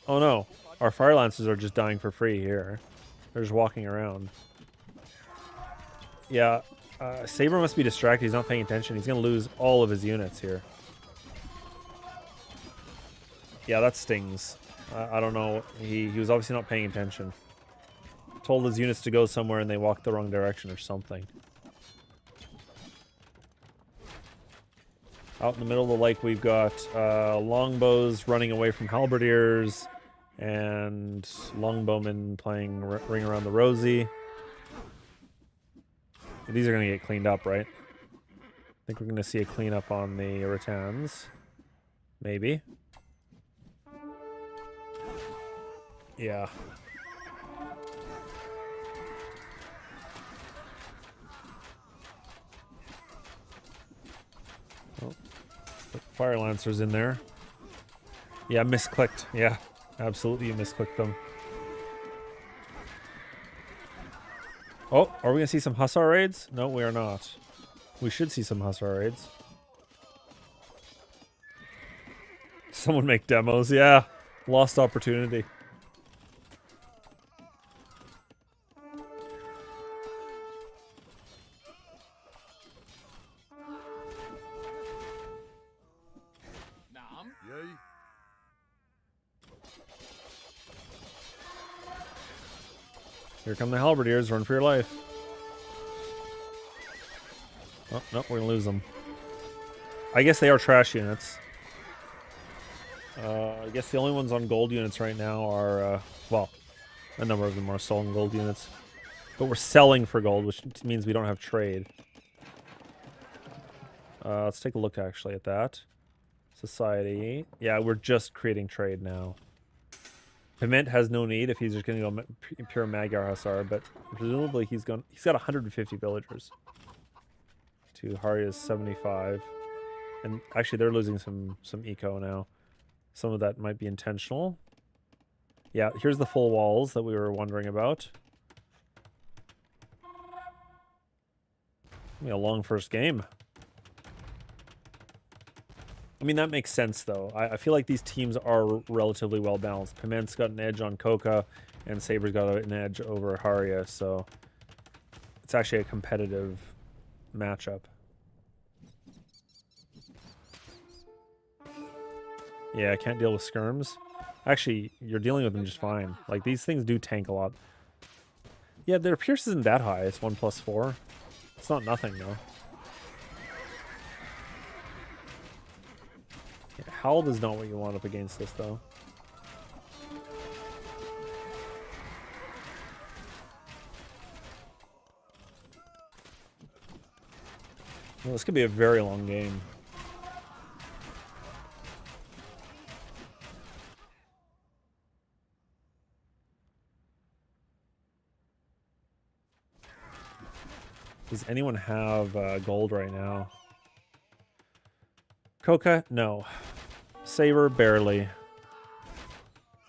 Oh no, our fire lancers are just dying for free here. They're just walking around. Yeah, Saber must be distracted. He's not paying attention. He's going to lose all of his units here. Yeah, that stings. I don't know. He was obviously not paying attention. Told his units to go somewhere and they walked the wrong direction or something. Out in the middle of the lake, we've got longbows running away from halberdiers and longbowmen playing Ring Around the Rosie. These are going to get cleaned up, right? I think we're going to see a cleanup on the rattans. Maybe. Yeah. Oh, put fire lancers in there. Yeah, misclicked. Yeah, absolutely, you misclicked them. Oh, are we gonna see some Hussar raids? No, we are not. We should see some Hussar raids. Someone make demos. Yeah, lost opportunity. Here come the halberdiers, run for your life. Oh, no, we're gonna lose them. I guess they are trash units. I guess the only ones on gold units right now are, well, a number of them are stolen gold units. But we're selling for gold, which means we don't have trade. Let's take a look actually at that. Society. Yeah, we're just creating trade now. Piment has no need if he's just going to go pure Magyar Hussar, but presumably he's got 150 villagers. To Hare's 75. And actually they're losing some eco now. Some of that might be intentional. Yeah, here's the full walls that we were wondering about. Be a long first game. I mean, that makes sense, though. I feel like these teams are relatively well balanced. Piment's got an edge on Coca, and Saber's got an edge over Hare, so it's actually a competitive matchup. Yeah, I can't deal with skirms. Actually, you're dealing with them just fine. Like, these things do tank a lot. Yeah, their Pierce isn't that high. It's 1+4. It's not nothing, though. Yeah, Howl is not what you want up against this, though. Well, this could be a very long game. Does anyone have gold right now? Coca? No. Saber? Barely.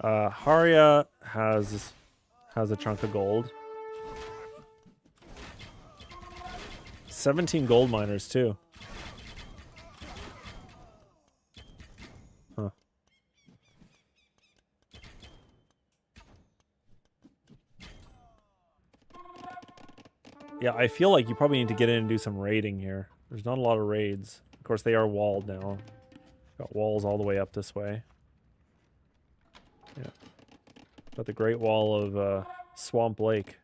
Hare has a chunk of gold. 17 gold miners, too. Huh. Yeah, I feel like you probably need to get in and do some raiding here. There's not a lot of raids. Of course, they are walled now. Got walls all the way up this way. Yeah. Got the Great Wall of Swamp Lake.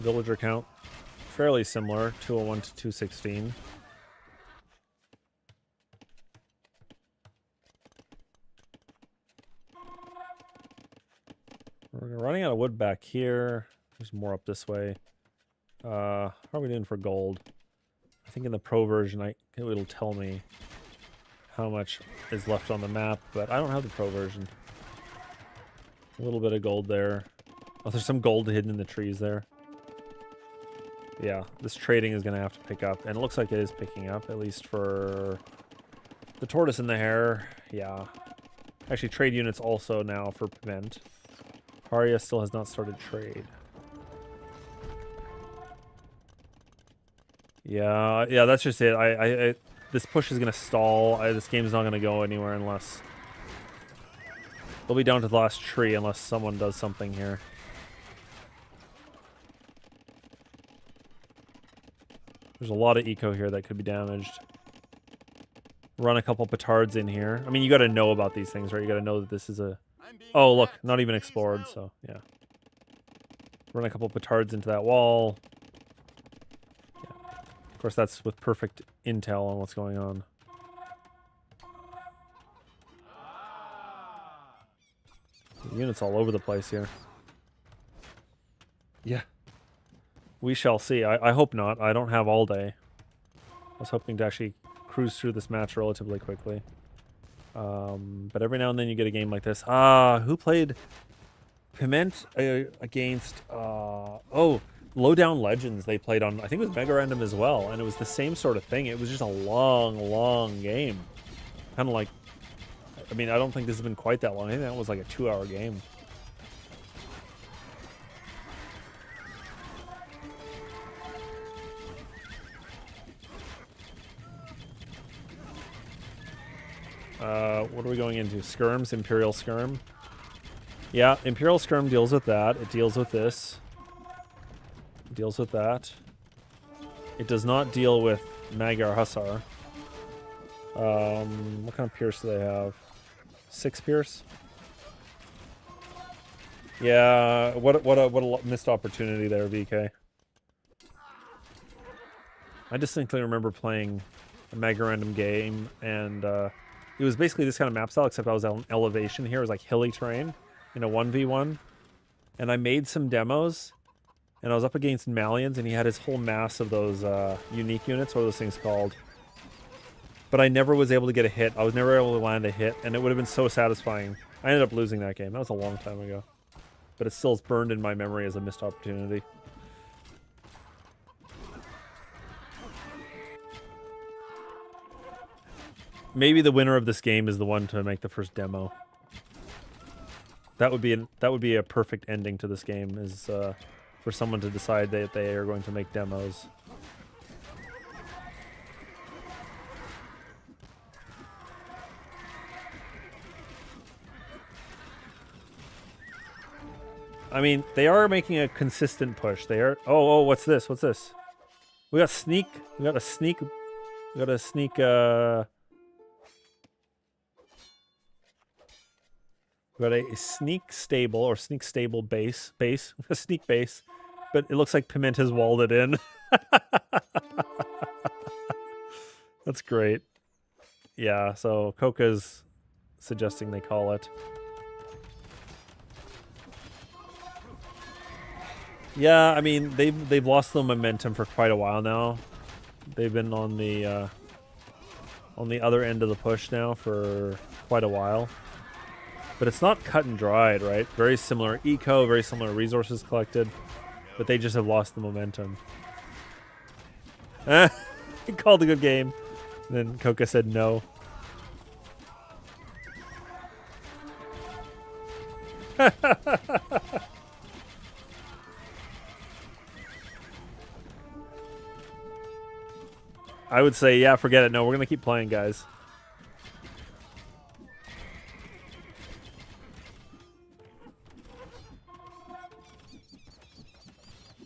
Villager count. Fairly similar, 201 to 216. We're running out of wood back here. There's more up this way. How are we doing for gold? I think in the pro version, it'll tell me how much is left on the map, but I don't have the pro version. A little bit of gold there. Oh, there's some gold hidden in the trees there. Yeah, this trading is going to have to pick up, and it looks like it is picking up, at least for the Tortoise and the Hare. Yeah. Actually, trade units also now for Piment. Hare still has not started trade. Yeah, that's just it. This push is going to stall. This game is not going to go anywhere unless... We'll be down to the last tree unless someone does something here. There's a lot of eco here that could be damaged. Run a couple petards in here. I mean, you got to know about these things, right? You got to know that this is a... Oh, look, not even explored, so, yeah. Run a couple petards into that wall. Yeah. Of course, that's with perfect intel on what's going on. Units all over the place here. Yeah. We shall see. I hope not. I don't have all day. I was hoping to actually cruise through this match relatively quickly. But every now and then you get a game like this. Who played Piment against... oh, Lowdown Legends they played on... I think it was Mega Random as well. And it was the same sort of thing. It was just a long game. Kind of like... I mean, I don't think this has been quite that long. I think that was like a 2-hour game. What are we going into? Skirms? Imperial Skirm? Yeah, Imperial Skirm deals with that. It deals with this. It deals with that. It does not deal with Magyar Hussar. What kind of Pierce do they have? 6 Pierce? Yeah, what a missed opportunity there, VK. I distinctly remember playing a Mega Random game, and it was basically this kind of map style, except I was on elevation here. It was like hilly terrain in a 1v1. And I made some demos, and I was up against Malians, and he had his whole mass of those unique units. What are those things called? But I never was able to get a hit. I was never able to land a hit, and it would have been so satisfying. I ended up losing that game. That was a long time ago. But it still is burned in my memory as a missed opportunity. Maybe the winner of this game is the one to make the first demo. That would be a perfect ending to this game, is for someone to decide that they are going to make demos. I mean, they are making a consistent push. They are. Oh, what's this? What's this? We got sneak. We got a sneak. We got a sneak. We got a sneak stable or sneak stable base. A sneak base, but it looks like Pimenta's walled it in. That's great. Yeah. So Coca's suggesting they call it. Yeah, I mean they've lost the momentum for quite a while now. They've been on the other end of the push now for quite a while. But it's not cut and dried, right? Very similar eco, very similar resources collected, but they just have lost the momentum. He called a good game. And then Coca said no. I would say, yeah, forget it. No, we're going to keep playing, guys.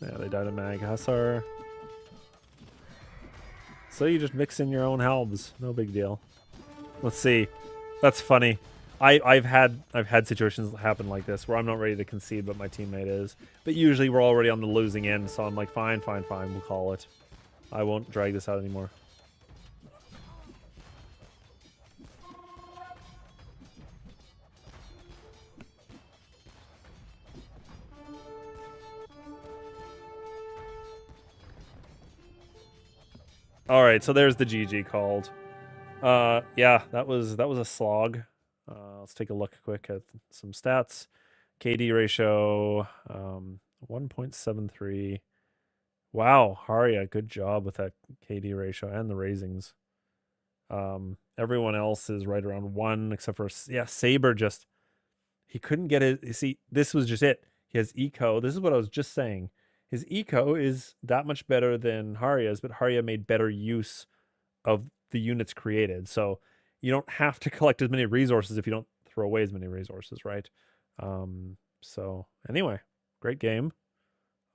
Yeah, they died of Mag Hussar. So you just mix in your own helms. No big deal. Let's see. That's funny. I've had situations happen like this where I'm not ready to concede, but my teammate is. But usually we're already on the losing end, so I'm like, fine, we'll call it. I won't drag this out anymore. All right, so there's the GG called. Yeah, that was a slog. Let's take a look quick at some stats. KD ratio 1.73. Wow, Hare, good job with that KD ratio and the raisings. Everyone else is right around 1 except for Saber. Just he couldn't get it. You see, this was just it. He has eco. This is what I was just saying. His eco is that much better than Harya's, but Harya made better use of the units created. So you don't have to collect as many resources if you don't throw away as many resources, right? So anyway, great game.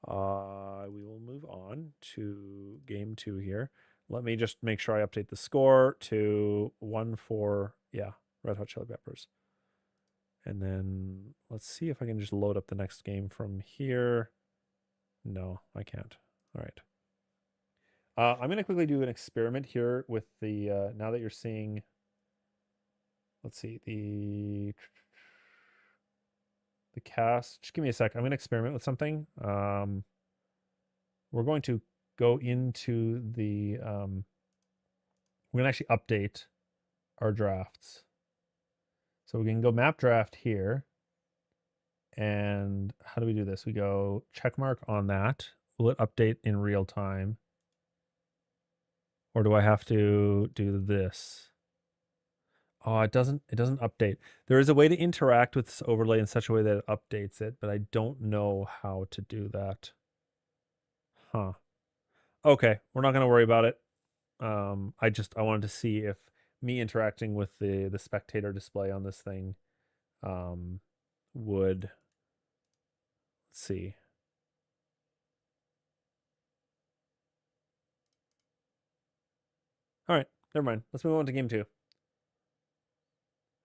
We will move on to game 2 here. Let me just make sure I update the score to 1-4. Yeah, Red Hot Chili Peppers. And then let's see if I can just load up the next game from here. No, I can't. All right. I'm going to quickly do an experiment here with the, now that you're seeing, let's see, the cast. Just give me a sec. I'm going to experiment with something. We're going to go into the, we're going to actually update our drafts. So we can go map draft here. And how do we do this? We go check mark on that. Will it update in real time? Or do I have to do this? Oh, it doesn't update. There is a way to interact with this overlay in such a way that it updates it, but I don't know how to do that. Huh. Okay, we're not going to worry about it. I wanted to see if me interacting with the spectator display on this thing would, let's see. All right, never mind. Let's move on to game 2.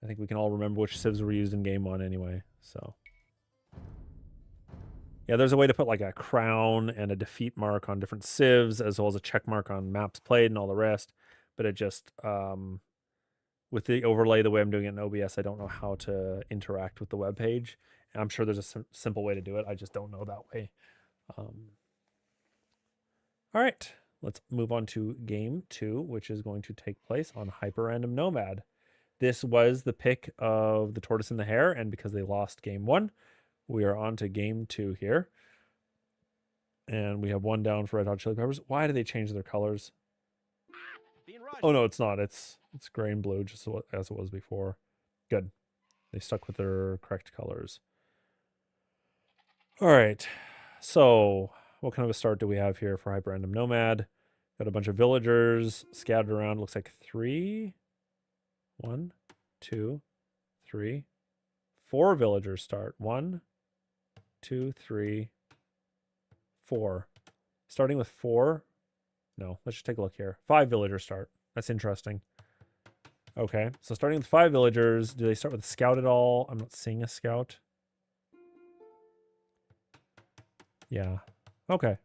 I think we can all remember which civs were used in game 1 anyway, so. Yeah, there's a way to put like a crown and a defeat mark on different civs, as well as a check mark on maps played and all the rest. But it just, with the overlay, the way I'm doing it in OBS, I don't know how to interact with the web page. And I'm sure there's a simple way to do it. I just don't know that way. All right, let's move on to game 2, which is going to take place on Hyper Random Nomad. This was the pick of the Tortoise and the Hare, and because they lost game 1, we are on to game 2 here. And we have 1 down for Red Hot Chili Peppers. Why do they change their colors? Oh, no, it's not. It's gray and blue, just as it was before. Good. They stuck with their correct colors. All right. So what kind of a start do we have here for Hyper Random Nomad? Got a bunch of villagers scattered around. Looks like 3. 1, 2, 3, 4 villagers start. 1, 2, 3, 4. Starting with 4. No, let's just take a look here. 5 villagers start. That's interesting. Okay, so starting with 5 villagers, do they start with a scout at all? I'm not seeing a scout. Yeah. Okay.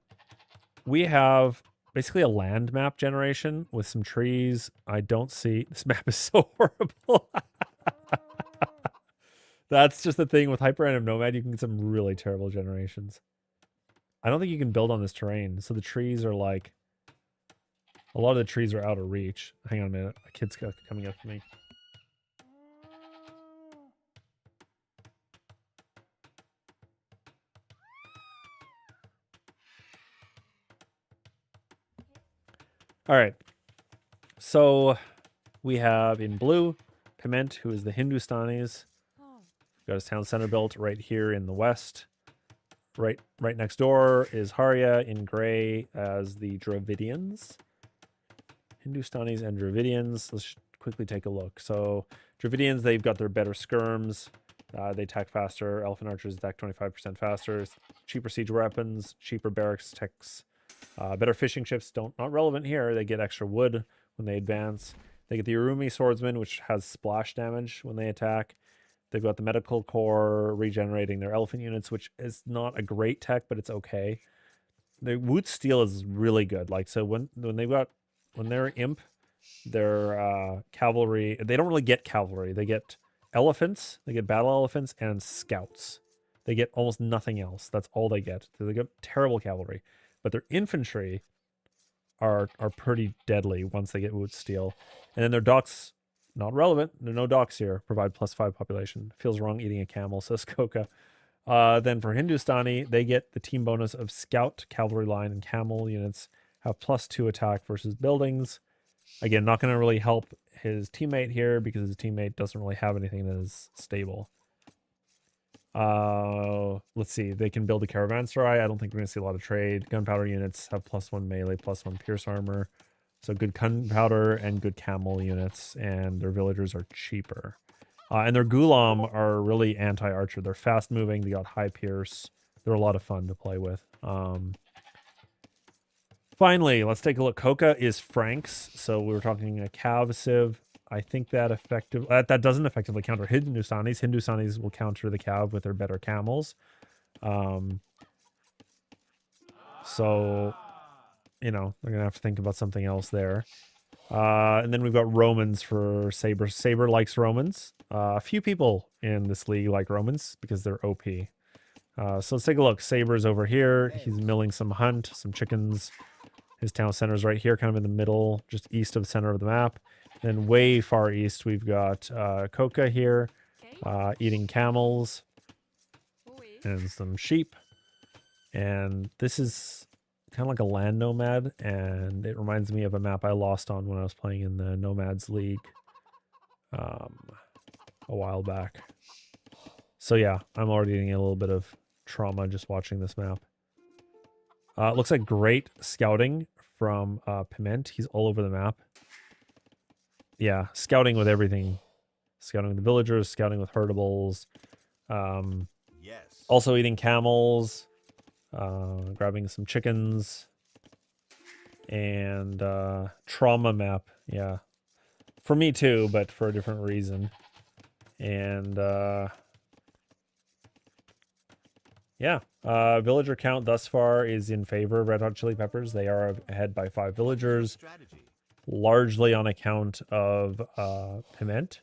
We have basically a land map generation with some trees. I don't see... This map is so horrible. That's just the thing with Hyper Random Nomad. You can get some really terrible generations. I don't think you can build on this terrain. So the trees are like... A lot of the trees are out of reach. Hang on a minute. A kid's coming up to me. All right. So we have in blue, Piment, who is the Hindustanis. Got his town center built right here in the west. Right next door is Hare in gray as the Dravidians. Hindustanis and Dravidians. Let's quickly take a look. So Dravidians, they've got their better skirms. They attack faster. Elephant archers attack 25% faster. Cheaper siege weapons, cheaper barracks techs. Better fishing ships, not relevant here. They get extra wood when they advance. They get the Urumi swordsman, which has splash damage when they attack. They've got the medical corps regenerating their elephant units, which is not a great tech, but it's okay. The Woot Steel is really good. Like, so when they're imp, their cavalry, they don't really get cavalry. They get elephants, they get battle elephants, and scouts. They get almost nothing else. That's all they get. So they get terrible cavalry. But their infantry are pretty deadly once they get Woot Steel. And then their docks, not relevant. There are no docks here. Provide +5 population. Feels wrong eating a camel, says Coca. Then for Hindustani, they get the team bonus of scout, cavalry line, and camel units have +2 attack versus buildings. Again, not going to really help his teammate here because his teammate doesn't really have anything that is stable. Let's see. They can build a caravanserai. I don't think we're going to see a lot of trade. Gunpowder units have +1 melee, +1 pierce armor. So good gunpowder and good camel units, and their villagers are cheaper. And their Gulam are really anti-archer. They're fast-moving. They got high pierce. They're a lot of fun to play with. Finally, let's take a look. Coca is Franks. So we were talking a Cav Civ. I think that that doesn't effectively counter Hindustanis. Hindustanis will counter the Cav with their better camels. So, you know, they're going to have to think about something else there. And then we've got Romans for Saber. Saber likes Romans. A few people in this league like Romans because they're OP. So let's take a look. Saber's over here. He's milling some hunt, some chickens. His town center's right here, kind of in the middle, just east of the center of the map. Then way far east, we've got Coca here, eating camels and some sheep. And this is kind of like a land nomad, and it reminds me of a map I lost on when I was playing in the Nomads League a while back. So yeah, I'm already getting a little bit of trauma just watching this map. It looks like great scouting from Piment. He's all over the map. Yeah, scouting with everything. Scouting with the villagers, scouting with herdables. Yes. Also eating camels. Grabbing some chickens. And trauma map. Yeah. For me too, but for a different reason. And yeah. Villager count thus far is in favor of Red Hot Chili Peppers. They are ahead by 5 villagers. Largely on account of Piment.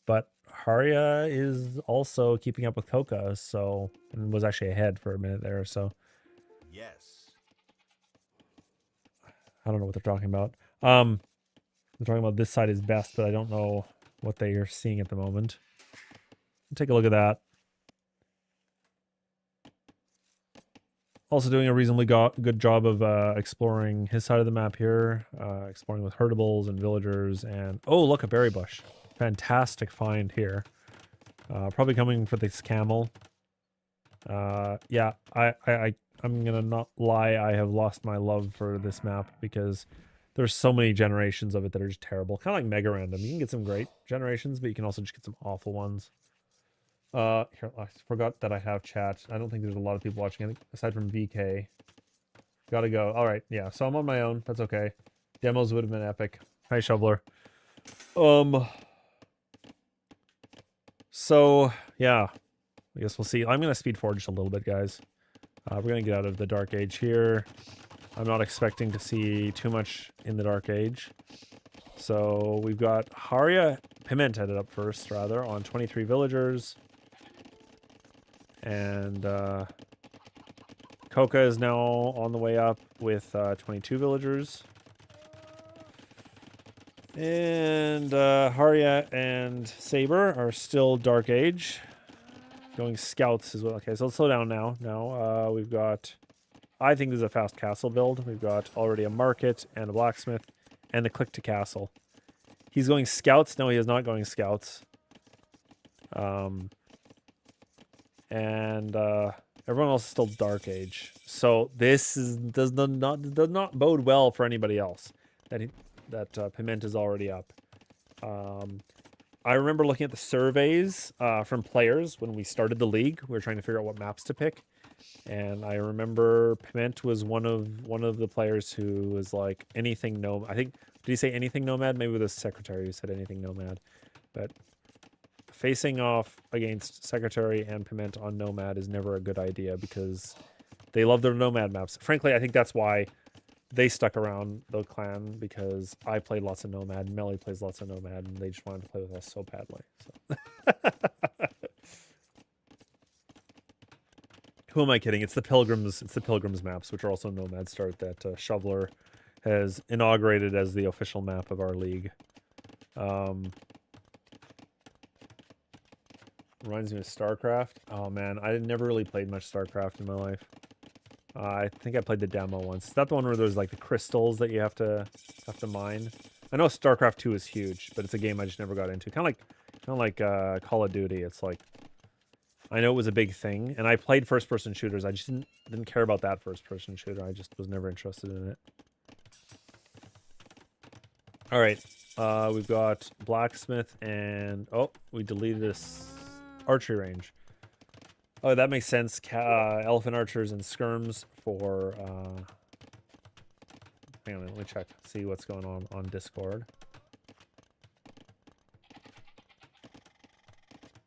But Haria is also keeping up with Coca, so, and was actually ahead for a minute there, so. Yes. I don't know what they're talking about. They're talking about this side is best, but I don't know what they are seeing at the moment. Take a look at that. Also doing a reasonably good job of exploring his side of the map here. Exploring with herdables and villagers. And oh, look, a berry bush. Fantastic find here. Probably coming for this camel. Yeah, I'm gonna not lie. I have lost my love for this map because there's so many generations of it that are just terrible. Kind of like Mega Random. You can get some great generations, but you can also just get some awful ones. Here, I forgot that I have chat. I don't think there's a lot of people watching. I think aside from VK. Gotta go. All right, yeah. So I'm on my own. That's okay. Demos would have been epic. Hi, Shoveler. Um. So yeah, I guess we'll see. I'm gonna speed forward just a little bit, guys. We're gonna get out of the Dark Age here. I'm not expecting to see too much in the Dark Age. So we've got Hare Piment headed up first, rather, on 23 villagers. And Coca is now on the way up with 22 villagers. And Harya and Saber are still Dark Age. Going scouts as well. Okay, so let's slow down now. Now we've got... I think this is a fast castle build. We've got already a market and a blacksmith and a click to castle. He's going scouts. No, he is not going scouts. And everyone else is still Dark Age. So this does not bode well for anybody else. That Piment is already up. I remember looking at the surveys from players when we started the league. We were trying to figure out what maps to pick, and I remember Piment was one of the players who was like anything nomad. I think did he say anything nomad? Maybe with his secretary who said anything nomad, but facing off against Secretary and Piment on Nomad is never a good idea because they love their Nomad maps. Frankly, I think that's why they stuck around the clan, because I played lots of Nomad, Melly plays lots of Nomad, and they just wanted to play with us so badly. So. Who am I kidding? It's the Pilgrims. It's the Pilgrims maps, which are also Nomad start that Shoveler has inaugurated as the official map of our league. Reminds me of StarCraft. Oh man, I never really played much StarCraft in my life. I think I played the demo once. Is that the one where there's like the crystals that you have to mine? I know StarCraft 2 is huge, but it's a game I just never got into. Kind of like Call of Duty. It's like I know it was a big thing, and I played first-person shooters. I just didn't care about that first-person shooter. I just was never interested in it. All right, we've got blacksmith and we deleted this archery range. Oh, that makes sense. Elephant archers and skirms for... hang on, let me check. See what's going on Discord.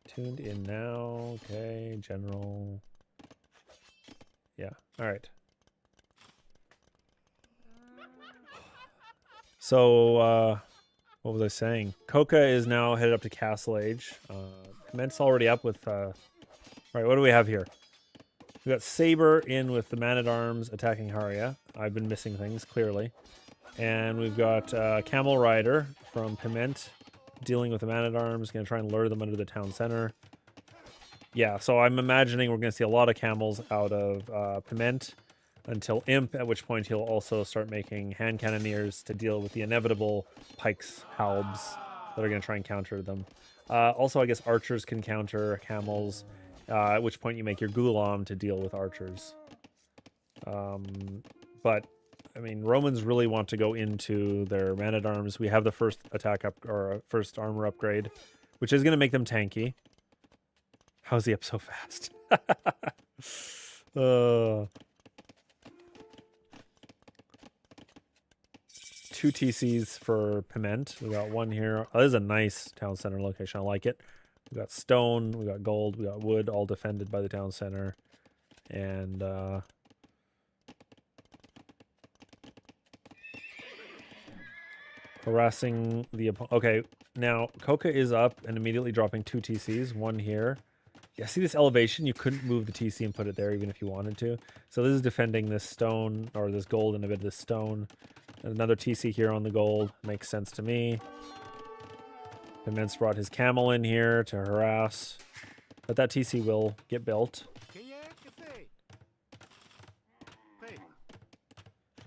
Tuned in now. Okay, general. Yeah, all right. So, what was I saying? Coca is now headed up to Castle Age. Piment's already up with... All right, what do we have here? We got Saber in with the Man-at-Arms attacking Haria. I've been missing things, clearly. And we've got Camel Rider from Piment dealing with the Man-at-Arms, going to try and lure them under the town center. Yeah, so I'm imagining we're going to see a lot of camels out of Piment until Imp, at which point he'll also start making hand cannoneers to deal with the inevitable pikes, halbs that are going to try and counter them. Also, I guess archers can counter camels, at which point you make your Gulam to deal with archers. But, I mean, Romans really want to go into their man-at-arms. We have the first attack up, or first armor upgrade, which is going to make them tanky. How's he up so fast? Two TCs for Piment. We got one here. Oh, this is a nice town center location. I like it. We got stone, we got gold, we got wood, all defended by the town center. And harassing the opponent. Okay, now Coca is up and immediately dropping two TCs. One here. Yeah, see this elevation? You couldn't move the TC and put it there even if you wanted to. So this is defending this stone, or this gold and a bit of this stone. Another TC here on the gold. Makes sense to me. Piment's brought his camel in here to harass. But that TC will get built.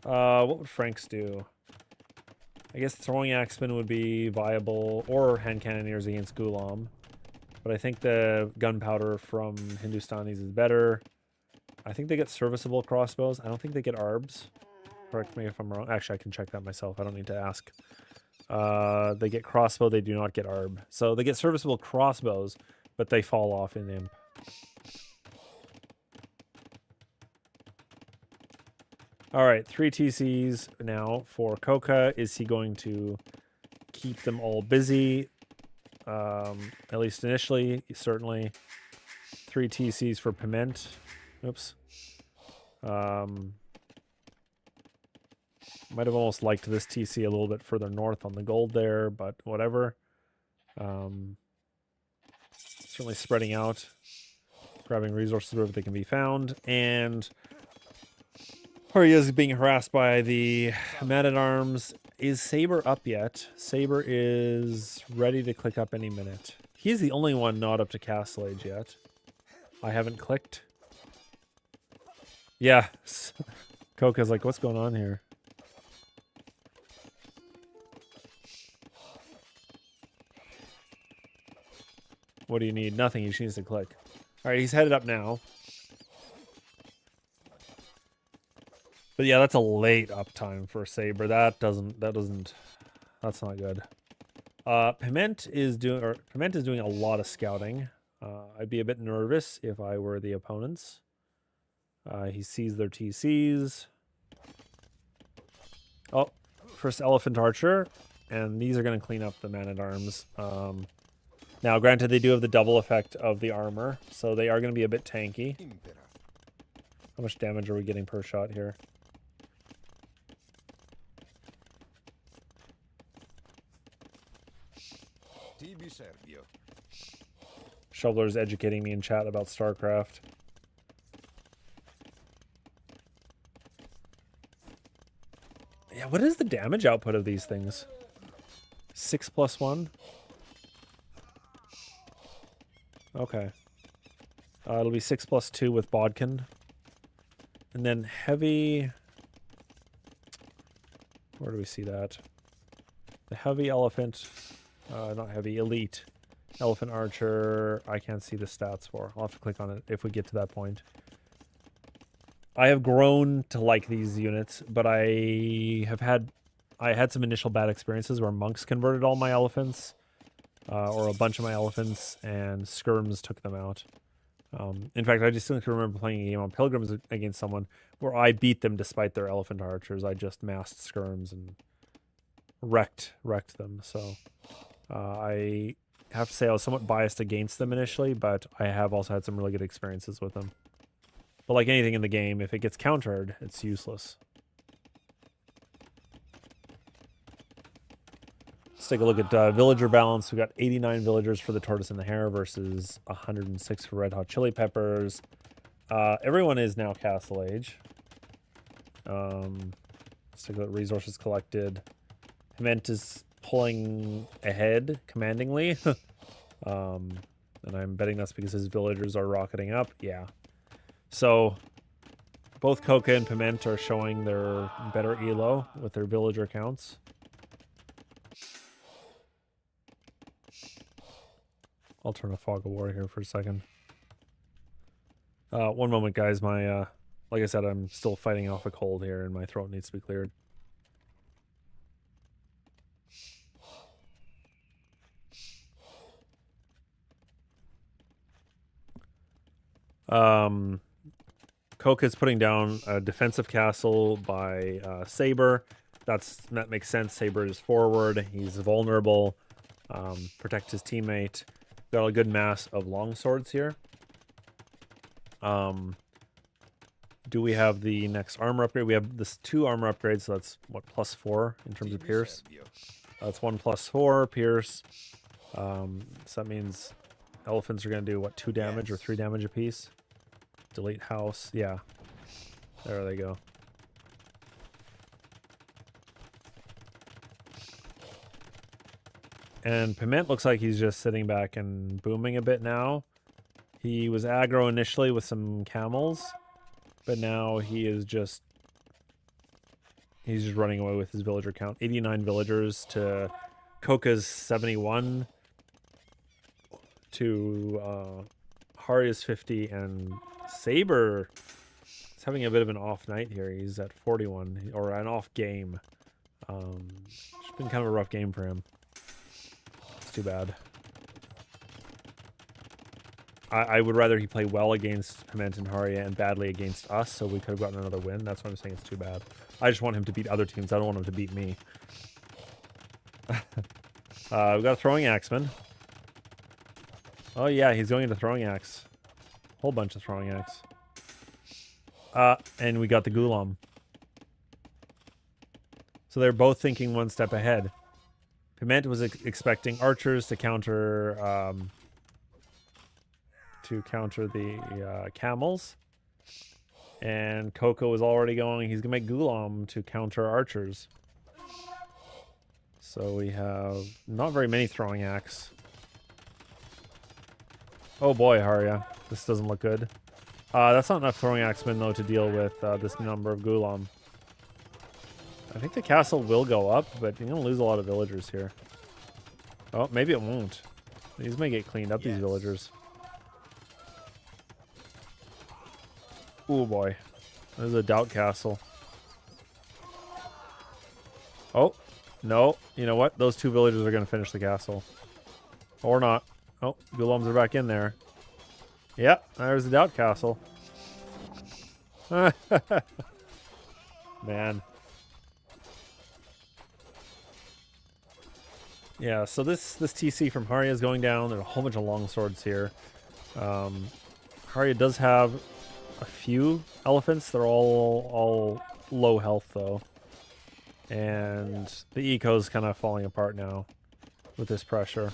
What would Franks do? I guess throwing axemen would be viable, or hand cannoneers against Gulam. But I think the gunpowder from Hindustanis is better. I think they get serviceable crossbows. I don't think they get arbs. Correct me if I'm wrong. Actually, I can check that myself. I don't need to ask. They get crossbow. They do not get arb. So they get serviceable crossbows, but they fall off in imp. All right, 3 TCs now for Coca. Is he going to keep them all busy? At least initially, certainly. 3 TCs for Piment. Oops. Might have almost liked this TC a little bit further north on the gold there, but whatever. Certainly spreading out, grabbing resources wherever they can be found, and Hare is being harassed by the man-at-arms. Is Saber up yet? Saber is ready to click up any minute. He's the only one not up to castle age yet. I haven't clicked. Yeah. Coca's like, what's going on here? What do you need? Nothing. He just needs to click. All right, he's headed up now. But yeah, that's a late uptime for Saber. That's not good. Piment is doing a lot of scouting. I'd be a bit nervous if I were the opponents. He sees their TCs. Oh, first Elephant Archer. And these are going to clean up the man-at-arms. Now, granted, they do have the double effect of the armor, so they are going to be a bit tanky. How much damage are we getting per shot here? Shoveler's educating me in chat about StarCraft. Yeah, what is the damage output of these things? 6+1? Okay. It'll be 6+2 with Bodkin. And then heavy... Where do we see that? The heavy elephant... not heavy, elite. Elephant Archer, I can't see the stats for. I'll have to click on it if we get to that point. I have grown to like these units, but I had some initial bad experiences where monks converted all my elephants, or a bunch of my elephants, and skirms took them out. In fact, I distinctly remember playing a game on Pilgrims against someone where I beat them despite their elephant archers. I just massed skirms and wrecked them. So I have to say I was somewhat biased against them initially, but I have also had some really good experiences with them. But like anything in the game, if it gets countered, it's useless. Let's take a look at villager balance. We've got 89 villagers for the Tortoise and the Hare versus 106 for Red Hot Chili Peppers. Everyone is now castle age. Let's take a look at resources collected. Piment is pulling ahead commandingly. And I'm betting that's because his villagers are rocketing up. Yeah. So both Coca and Piment are showing their better elo with their villager counts. I'll turn a fog of war here for a second. One moment, guys. My like I said, I'm still fighting off a cold here and my throat needs to be cleared. Coca's putting down a defensive castle by Saber. That makes sense. Saber is forward. He's vulnerable. Protect his teammate. Got a good mass of longswords here. Do we have the next armor upgrade? We have this 2 armor upgrades, so that's what, +4 in terms of Pierce. That's 1 +4 Pierce. So that means elephants are going to do what, 2 damage or 3 damage apiece? Delete house. Yeah. There they go. And Piment looks like he's just sitting back and booming a bit now. He was aggro initially with some camels, but now he's just running away with his villager count. 89 villagers to Coca's 71 to Hare's 50, and Saber is having a bit of an off night here. He's at 41, or an off game. It's been kind of a rough game for him. It's too bad. I would rather he play well against Piment and Haria and badly against us, so we could have gotten another win. That's why I'm saying it's too bad. I just want him to beat other teams. I don't want him to beat me. We've got a throwing axeman. Oh yeah, he's going into throwing axe. Whole bunch of throwing axe. And we got the Gulam. So they're both thinking one step ahead. Piment was expecting archers to counter the camels, and Coco is already going. He's gonna make Gulam to counter archers. So we have not very many throwing axe. Oh boy, Haria, this doesn't look good. That's not enough throwing axemen though to deal with this number of Gulam. I think the castle will go up, but you're gonna lose a lot of villagers here. Oh, maybe it won't. These may get cleaned up, these villagers. Oh boy. There's a doubt castle. Oh, no. You know what? Those two villagers are going to finish the castle. Or not. Oh, Gulams are back in there. Yep, there's the doubt castle. Man. Yeah, so this TC from Haria is going down. There are a whole bunch of long swords here. Haria does have a few elephants. They're all low health though, and the eco's kind of falling apart now with this pressure,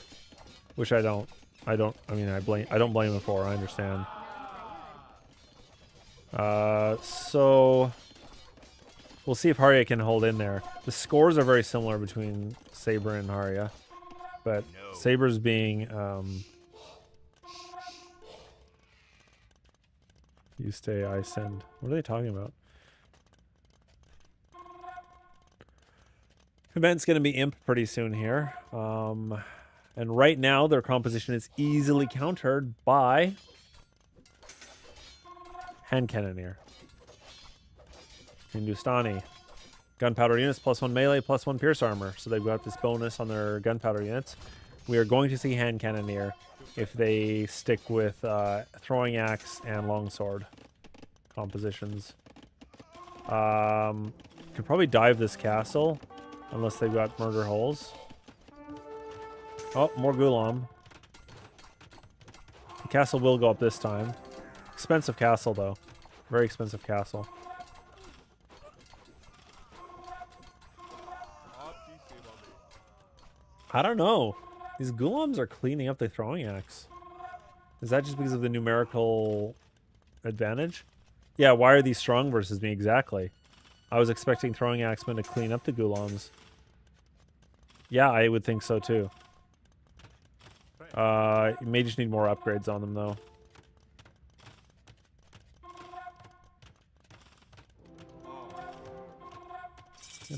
which I don't blame him for. I understand. So we'll see if Haria can hold in there. The scores are very similar between Saber and Haria, but Saber's being you stay, I send. What are they talking about? Event's going to be imp pretty soon here. And right now their composition is easily countered by hand cannoneer. Hindustani. Gunpowder units +1 melee, +1 pierce armor. So they've got this bonus on their gunpowder units. We are going to see hand cannoneer if they stick with throwing axe and longsword compositions. Could probably dive this castle unless they've got murder holes. Oh, more Gulam. The castle will go up this time. Expensive castle though. Very expensive castle. I don't know. These Gulams are cleaning up the throwing axe. Is that just because of the numerical advantage? Yeah, why are these strong versus me? Exactly. I was expecting throwing axemen to clean up the Gulams. Yeah, I would think so too. You may just need more upgrades on them though.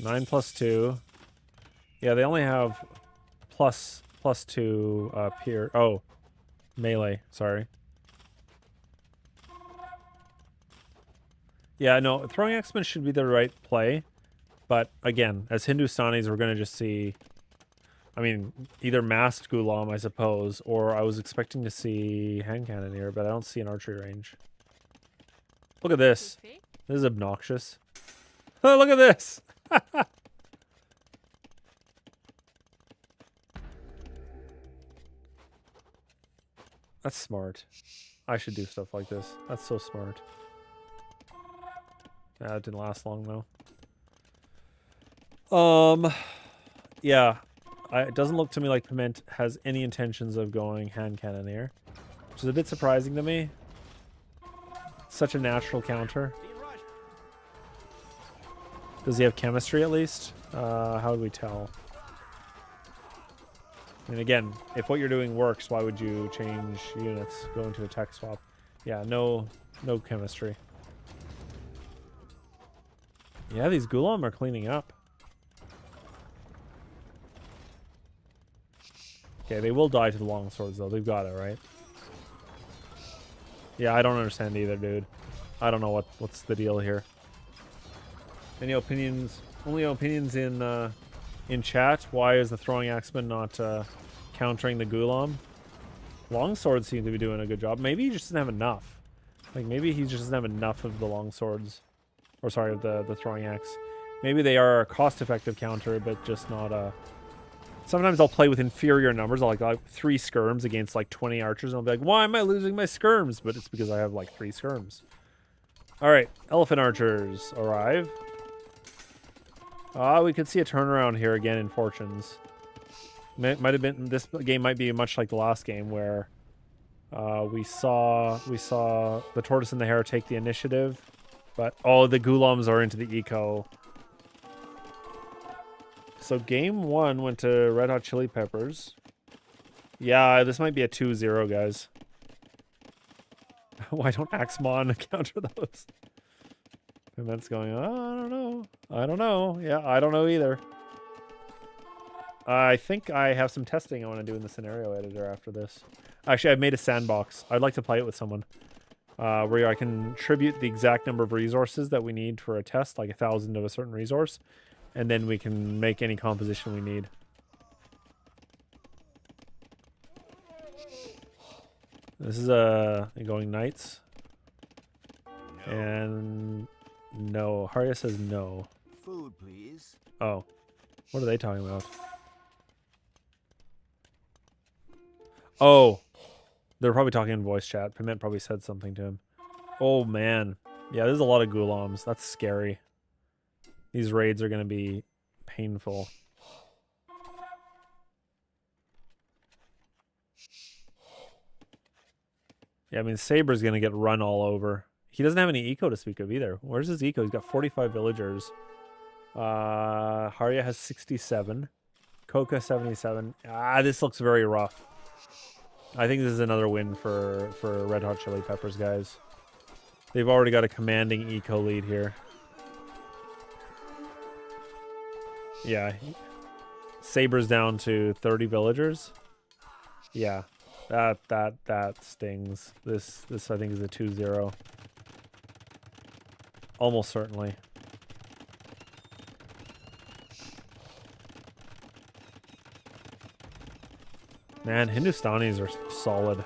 Nine +2. Yeah, they only have +2 peer. Oh, melee. Sorry. Yeah, no, throwing axemen should be the right play, but again, as Hindustanis, we're gonna just see. I mean, either masked Gulam, I suppose, or I was expecting to see hand cannoneer, but I don't see an archery range. Look at this. This is obnoxious. Oh, look at this. That's smart. I should do stuff like this. That's so smart. Yeah, it didn't last long though. Yeah. It doesn't look to me like Piment has any intentions of going hand cannoneer, which is a bit surprising to me. Such a natural counter. Does he have chemistry at least? How would we tell? I mean, again, if what you're doing works, why would you change units, go into a tech swap? Yeah, no chemistry. Yeah, these Gulam are cleaning up. Okay, they will die to the long swords though. They've got it, right? Yeah, I don't understand either, dude. I don't know what's the deal here. Any opinions? Only opinions in chat. Why is the throwing axeman not countering the Gulam? Longswords seem to be doing a good job. Maybe he just doesn't have enough. Like, maybe he just doesn't have enough of the longswords. Or, sorry, of the throwing axe. Maybe they are a cost-effective counter, but just not a... Sometimes I'll play with inferior numbers. I'll like 3 skirms against like 20 archers, and I'll be like, why am I losing my skirms? But it's because I have like 3 skirms. Alright, elephant archers arrive. We could see a turnaround here again in fortunes. Might have been, this game might be much like the last game where we saw the tortoise and the hare take the initiative, but the ghulams are into the eco. So game 1 went to Red Hot Chili Peppers. Yeah, this might be a 2-0, guys. Why don't Axmon counter those? And that's going, I don't know. I don't know. Yeah, I don't know either. I think I have some testing I want to do in the scenario editor after this. Actually, I've made a sandbox. I'd like to play it with someone. Where I can attribute the exact number of resources that we need for a test, like 1,000 of a certain resource. And then we can make any composition we need. This is going knights. No. And no. Hare says no. Food, please. Oh. What are they talking about? Oh. They're probably talking in voice chat. Piment probably said something to him. Oh, man. Yeah, there's a lot of ghulams. That's scary. These raids are going to be painful. Yeah, I mean, Saber's going to get run all over. He doesn't have any eco to speak of either. Where's his eco? He's got 45 villagers. Hare has 67. Coca 77. This looks very rough. I think this is another win for Red Hot Chili Peppers, guys. They've already got a commanding eco lead here. Yeah. Saber's down to 30 villagers. Yeah. That stings. This I think is a 2-0. Almost certainly. Man, Hindustanis are solid.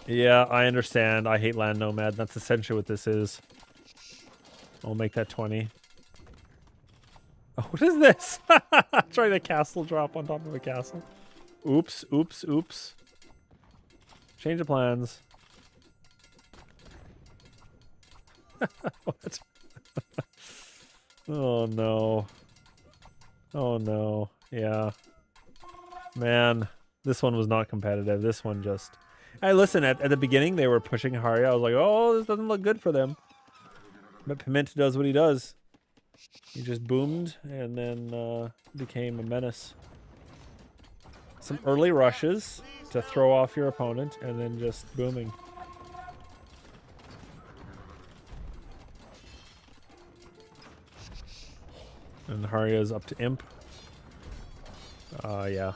Yeah, I understand. I hate Land Nomad. That's essentially what this is. I'll make that 20. Oh, what is this? Trying the castle drop on top of a castle. Oops, oops, oops. Change of plans. What? Oh, no. Oh, no. Yeah. Man, this one was not competitive. This one just... Hey, listen, at the beginning, they were pushing Hare. I was like, oh, this doesn't look good for them. But Piment does what he does. He just boomed and then became a menace. Some early rushes to throw off your opponent and then just booming. And Hare is up to Imp. Yeah.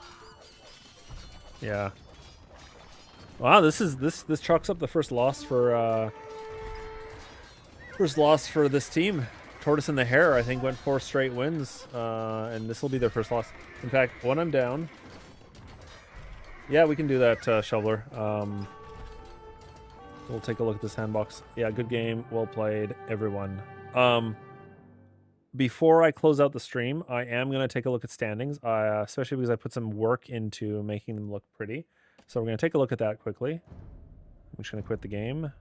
Yeah. Wow, this chalks up the first loss for this team. Tortoise and the Hare, I think, went 4 straight wins, and this will be their first loss. In fact, when I'm down, yeah, we can do that, Shoveler. We'll take a look at this handbox. Yeah, good game, well played, everyone. Before I close out the stream, I am gonna take a look at standings, especially because I put some work into making them look pretty. So we're gonna take a look at that quickly. I'm just gonna quit the game.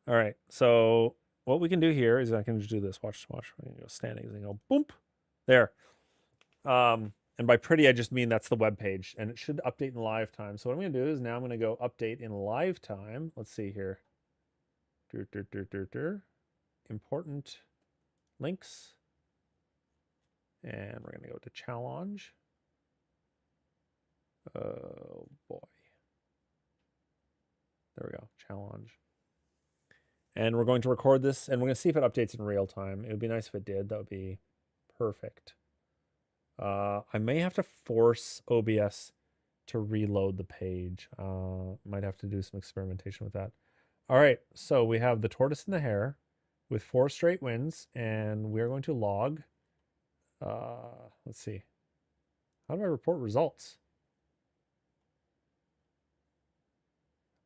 All right, so what we can do here is I can just do this. Watch. We're gonna go standings and go boom, there. And by pretty, I just mean that's the web page, and it should update in live time. So what I'm gonna do is now I'm gonna go update in live time. Let's see here. Important links, and we're gonna go to challenge. Oh boy. There we go. Challenge. And we're going to record this, and we're going to see if it updates in real time. It would be nice if it did. That would be perfect. I may have to force OBS to reload the page. Might have to do some experimentation with that. All right, so we have the Tortoise and the Hare with 4 straight wins, and we're going to log. Let's see. How do I report results?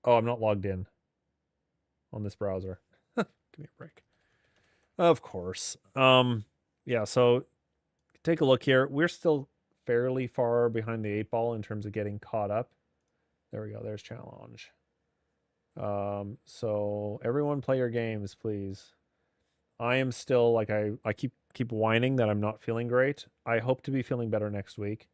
Oh, I'm not logged in on this browser. Give me a break. Of course. Yeah, so take a look here. We're still fairly far behind the 8 ball in terms of getting caught up. There we go. There's challenge. So everyone play your games, please. I am still like I keep whining that I'm not feeling great. I hope to be feeling better next week,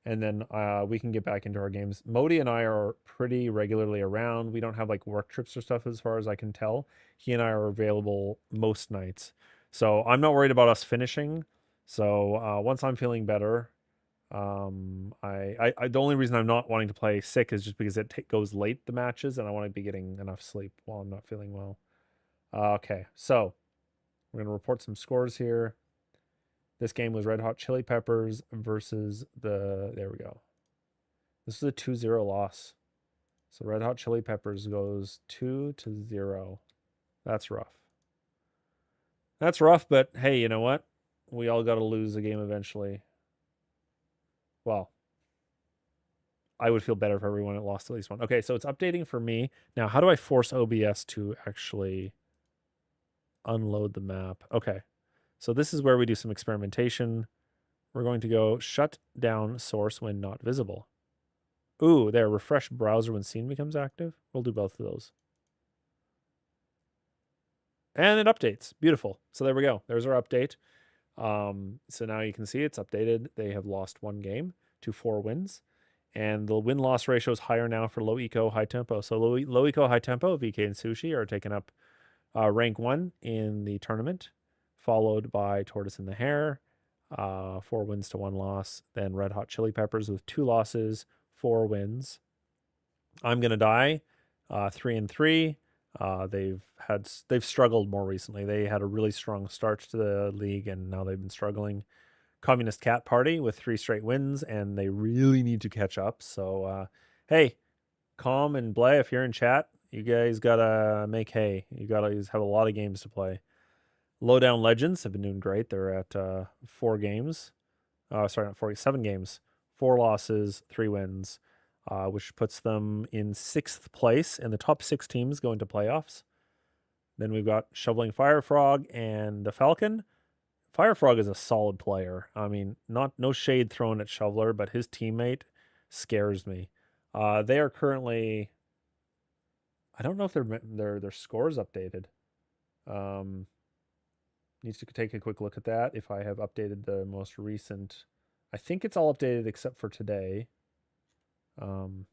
and then we can get back into our games. Modi and I are pretty regularly around. We don't have like work trips or stuff as far as I can tell. He and I are available most nights, so I'm not worried about us finishing. So once I'm feeling better, I the only reason I'm not wanting to play sick is just because it goes late the matches, and I want to be getting enough sleep while I'm not feeling well. Okay, so we're gonna report some scores here. This game was Red Hot Chili Peppers versus the. There we go. This is a 2-0 loss. So Red Hot Chili Peppers goes 2-0. That's rough. That's rough, but hey, you know what? We all got to lose a game eventually. Well, I would feel better if everyone had lost at least one. Okay, so it's updating for me. Now, how do I force OBS to actually unload the map? Okay, so this is where we do some experimentation. We're going to go shut down source when not visible. Ooh, there, refresh browser when scene becomes active. We'll do both of those. And it updates. Beautiful. So there we go. There's our update. So now you can see it's updated. They have lost 1 game to 4 wins. And the win-loss ratio is higher now for low eco, high tempo. So low eco, high tempo, VK and Sushi are taking up rank 1 in the tournament, followed by Tortoise and the Hare, 4 wins to 1 loss. Then Red Hot Chili Peppers with 2 losses, 4 wins. I'm gonna die, 3-3. They've struggled more recently. They had a really strong start to the league, and now they've been struggling. Communist Cat Party with 3 straight wins, and they really need to catch up. So, hey, Calm and Blay, if you're in chat, you guys gotta make hay. You gotta have a lot of games to play. Lowdown Legends have been doing great. They're at 4 games. Sorry, not 47 games. 4 losses, 3 wins, which puts them in 6th place, and the top 6 teams go into playoffs. Then we've got Shoveling Firefrog and the Falcon. Firefrog is a solid player. I mean, no shade thrown at Shoveler, but his teammate scares me. They are currently, I don't know if their scores updated. Needs to take a quick look at that. If I have updated the most recent, I think it's all updated except for today. Let's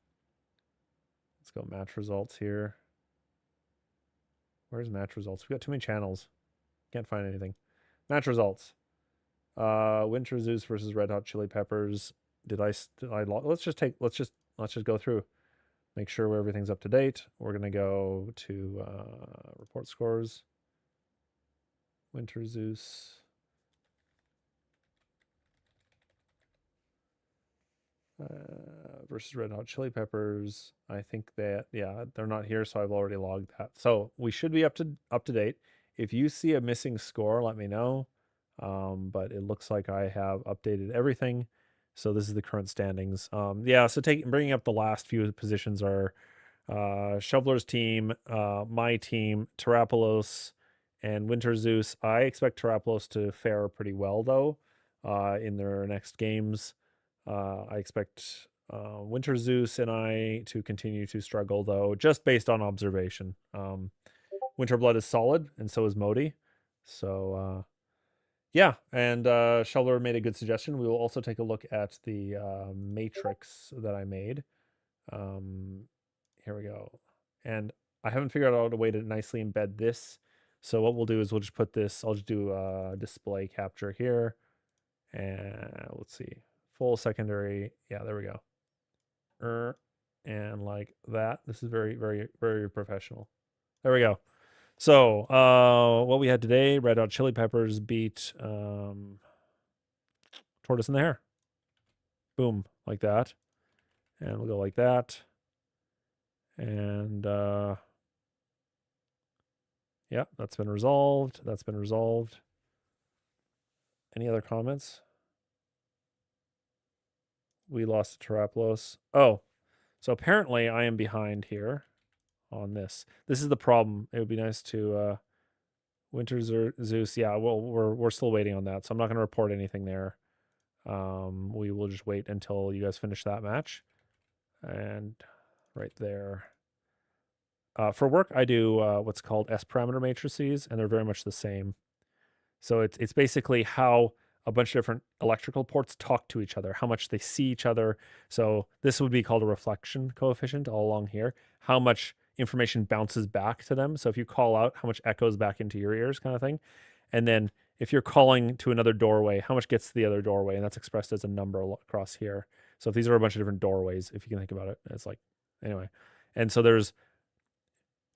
go match results here. Where's match results? We got too many channels. Can't find anything. Match results. Winter Zeus versus Red Hot Chili Peppers. Let's just go through. Make sure everything's up to date. We're gonna go to report scores. Winter Zeus. Versus Red Hot Chili Peppers. I think that they're not here, so I've already logged that. So we should be up to date. If you see a missing score, let me know. But it looks like I have updated everything. So this is the current standings. So bringing up the last few positions are Shoveler's team, my team, Tarapolos, and Winter Zeus. I expect Tarapolos to fare pretty well though in their next games. I expect Winter Zeus and I to continue to struggle, though, just based on observation. Winterblood is solid, and so is Modi. So, and Sheller made a good suggestion. We will also take a look at the matrix that I made. Here we go. And I haven't figured out a way to nicely embed this. So what we'll do is we'll just put this, I'll just do a display capture here. And let's see. Full secondary. Yeah, there we go. And like that. This is very, very, very professional. There we go. So, what we had today, Red Hot Chili Peppers beat Tortoise and the Hare. Boom, like that. And we'll go like that. And Yeah, that's been resolved. That's been resolved. Any other comments? We lost to Teraplos. Oh, so apparently I am behind here on this. This is the problem. It would be nice to Winter Zeus. Yeah, well, we're still waiting on that, so I'm not going to report anything there. We will just wait until you guys finish that match. And right there. For work, I do what's called S parameter matrices, and they're very much the same. So it's basically how a bunch of different electrical ports talk to each other, how much they see each other. So this would be called a reflection coefficient all along here, how much information bounces back to them. So if you call out, how much echoes back into your ears, kind of thing. And then if you're calling to another doorway, how much gets to the other doorway? And that's expressed as a number across here. So if these are a bunch of different doorways, if you can think about it, it's like, anyway. And so there's,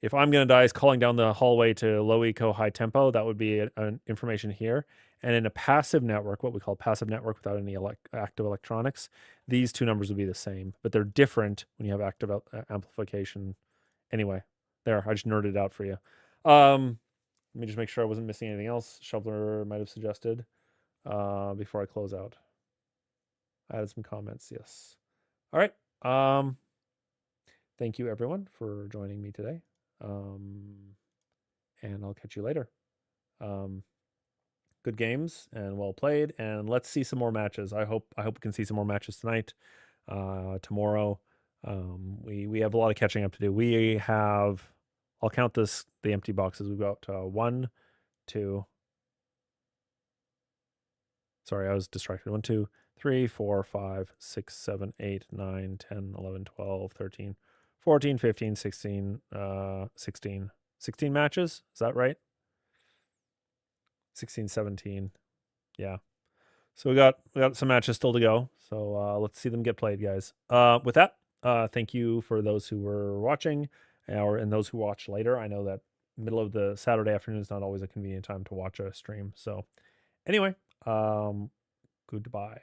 if I'm going to die is calling down the hallway to low eco, high tempo, that would be an information here. And in a passive network, what we call a passive network without any active electronics, these two numbers would be the same, but they're different when you have active amplification. Anyway, there, I just nerded out for you. Let me just make sure I wasn't missing anything else Shoveler might have suggested before I close out. I added some comments, yes. All right. Thank you, everyone, for joining me today. And I'll catch you later. Good games and well played, and let's see some more matches. I hope we can see some more matches tonight, tomorrow. We have a lot of catching up to do. We have, I'll count the empty boxes. We've got 1, 2. Sorry, I was distracted. 1, 2, 3, 4, 5, 6, 7, 8, 9, 10, 11, 12, 13, 14, 15, 16, 16. 16 matches. Is that right? 16, 17. Yeah. So we got some matches still to go. So let's see them get played, guys. With that, thank you for those who were watching and those who watch later. I know that middle of the Saturday afternoon is not always a convenient time to watch a stream. So anyway, goodbye.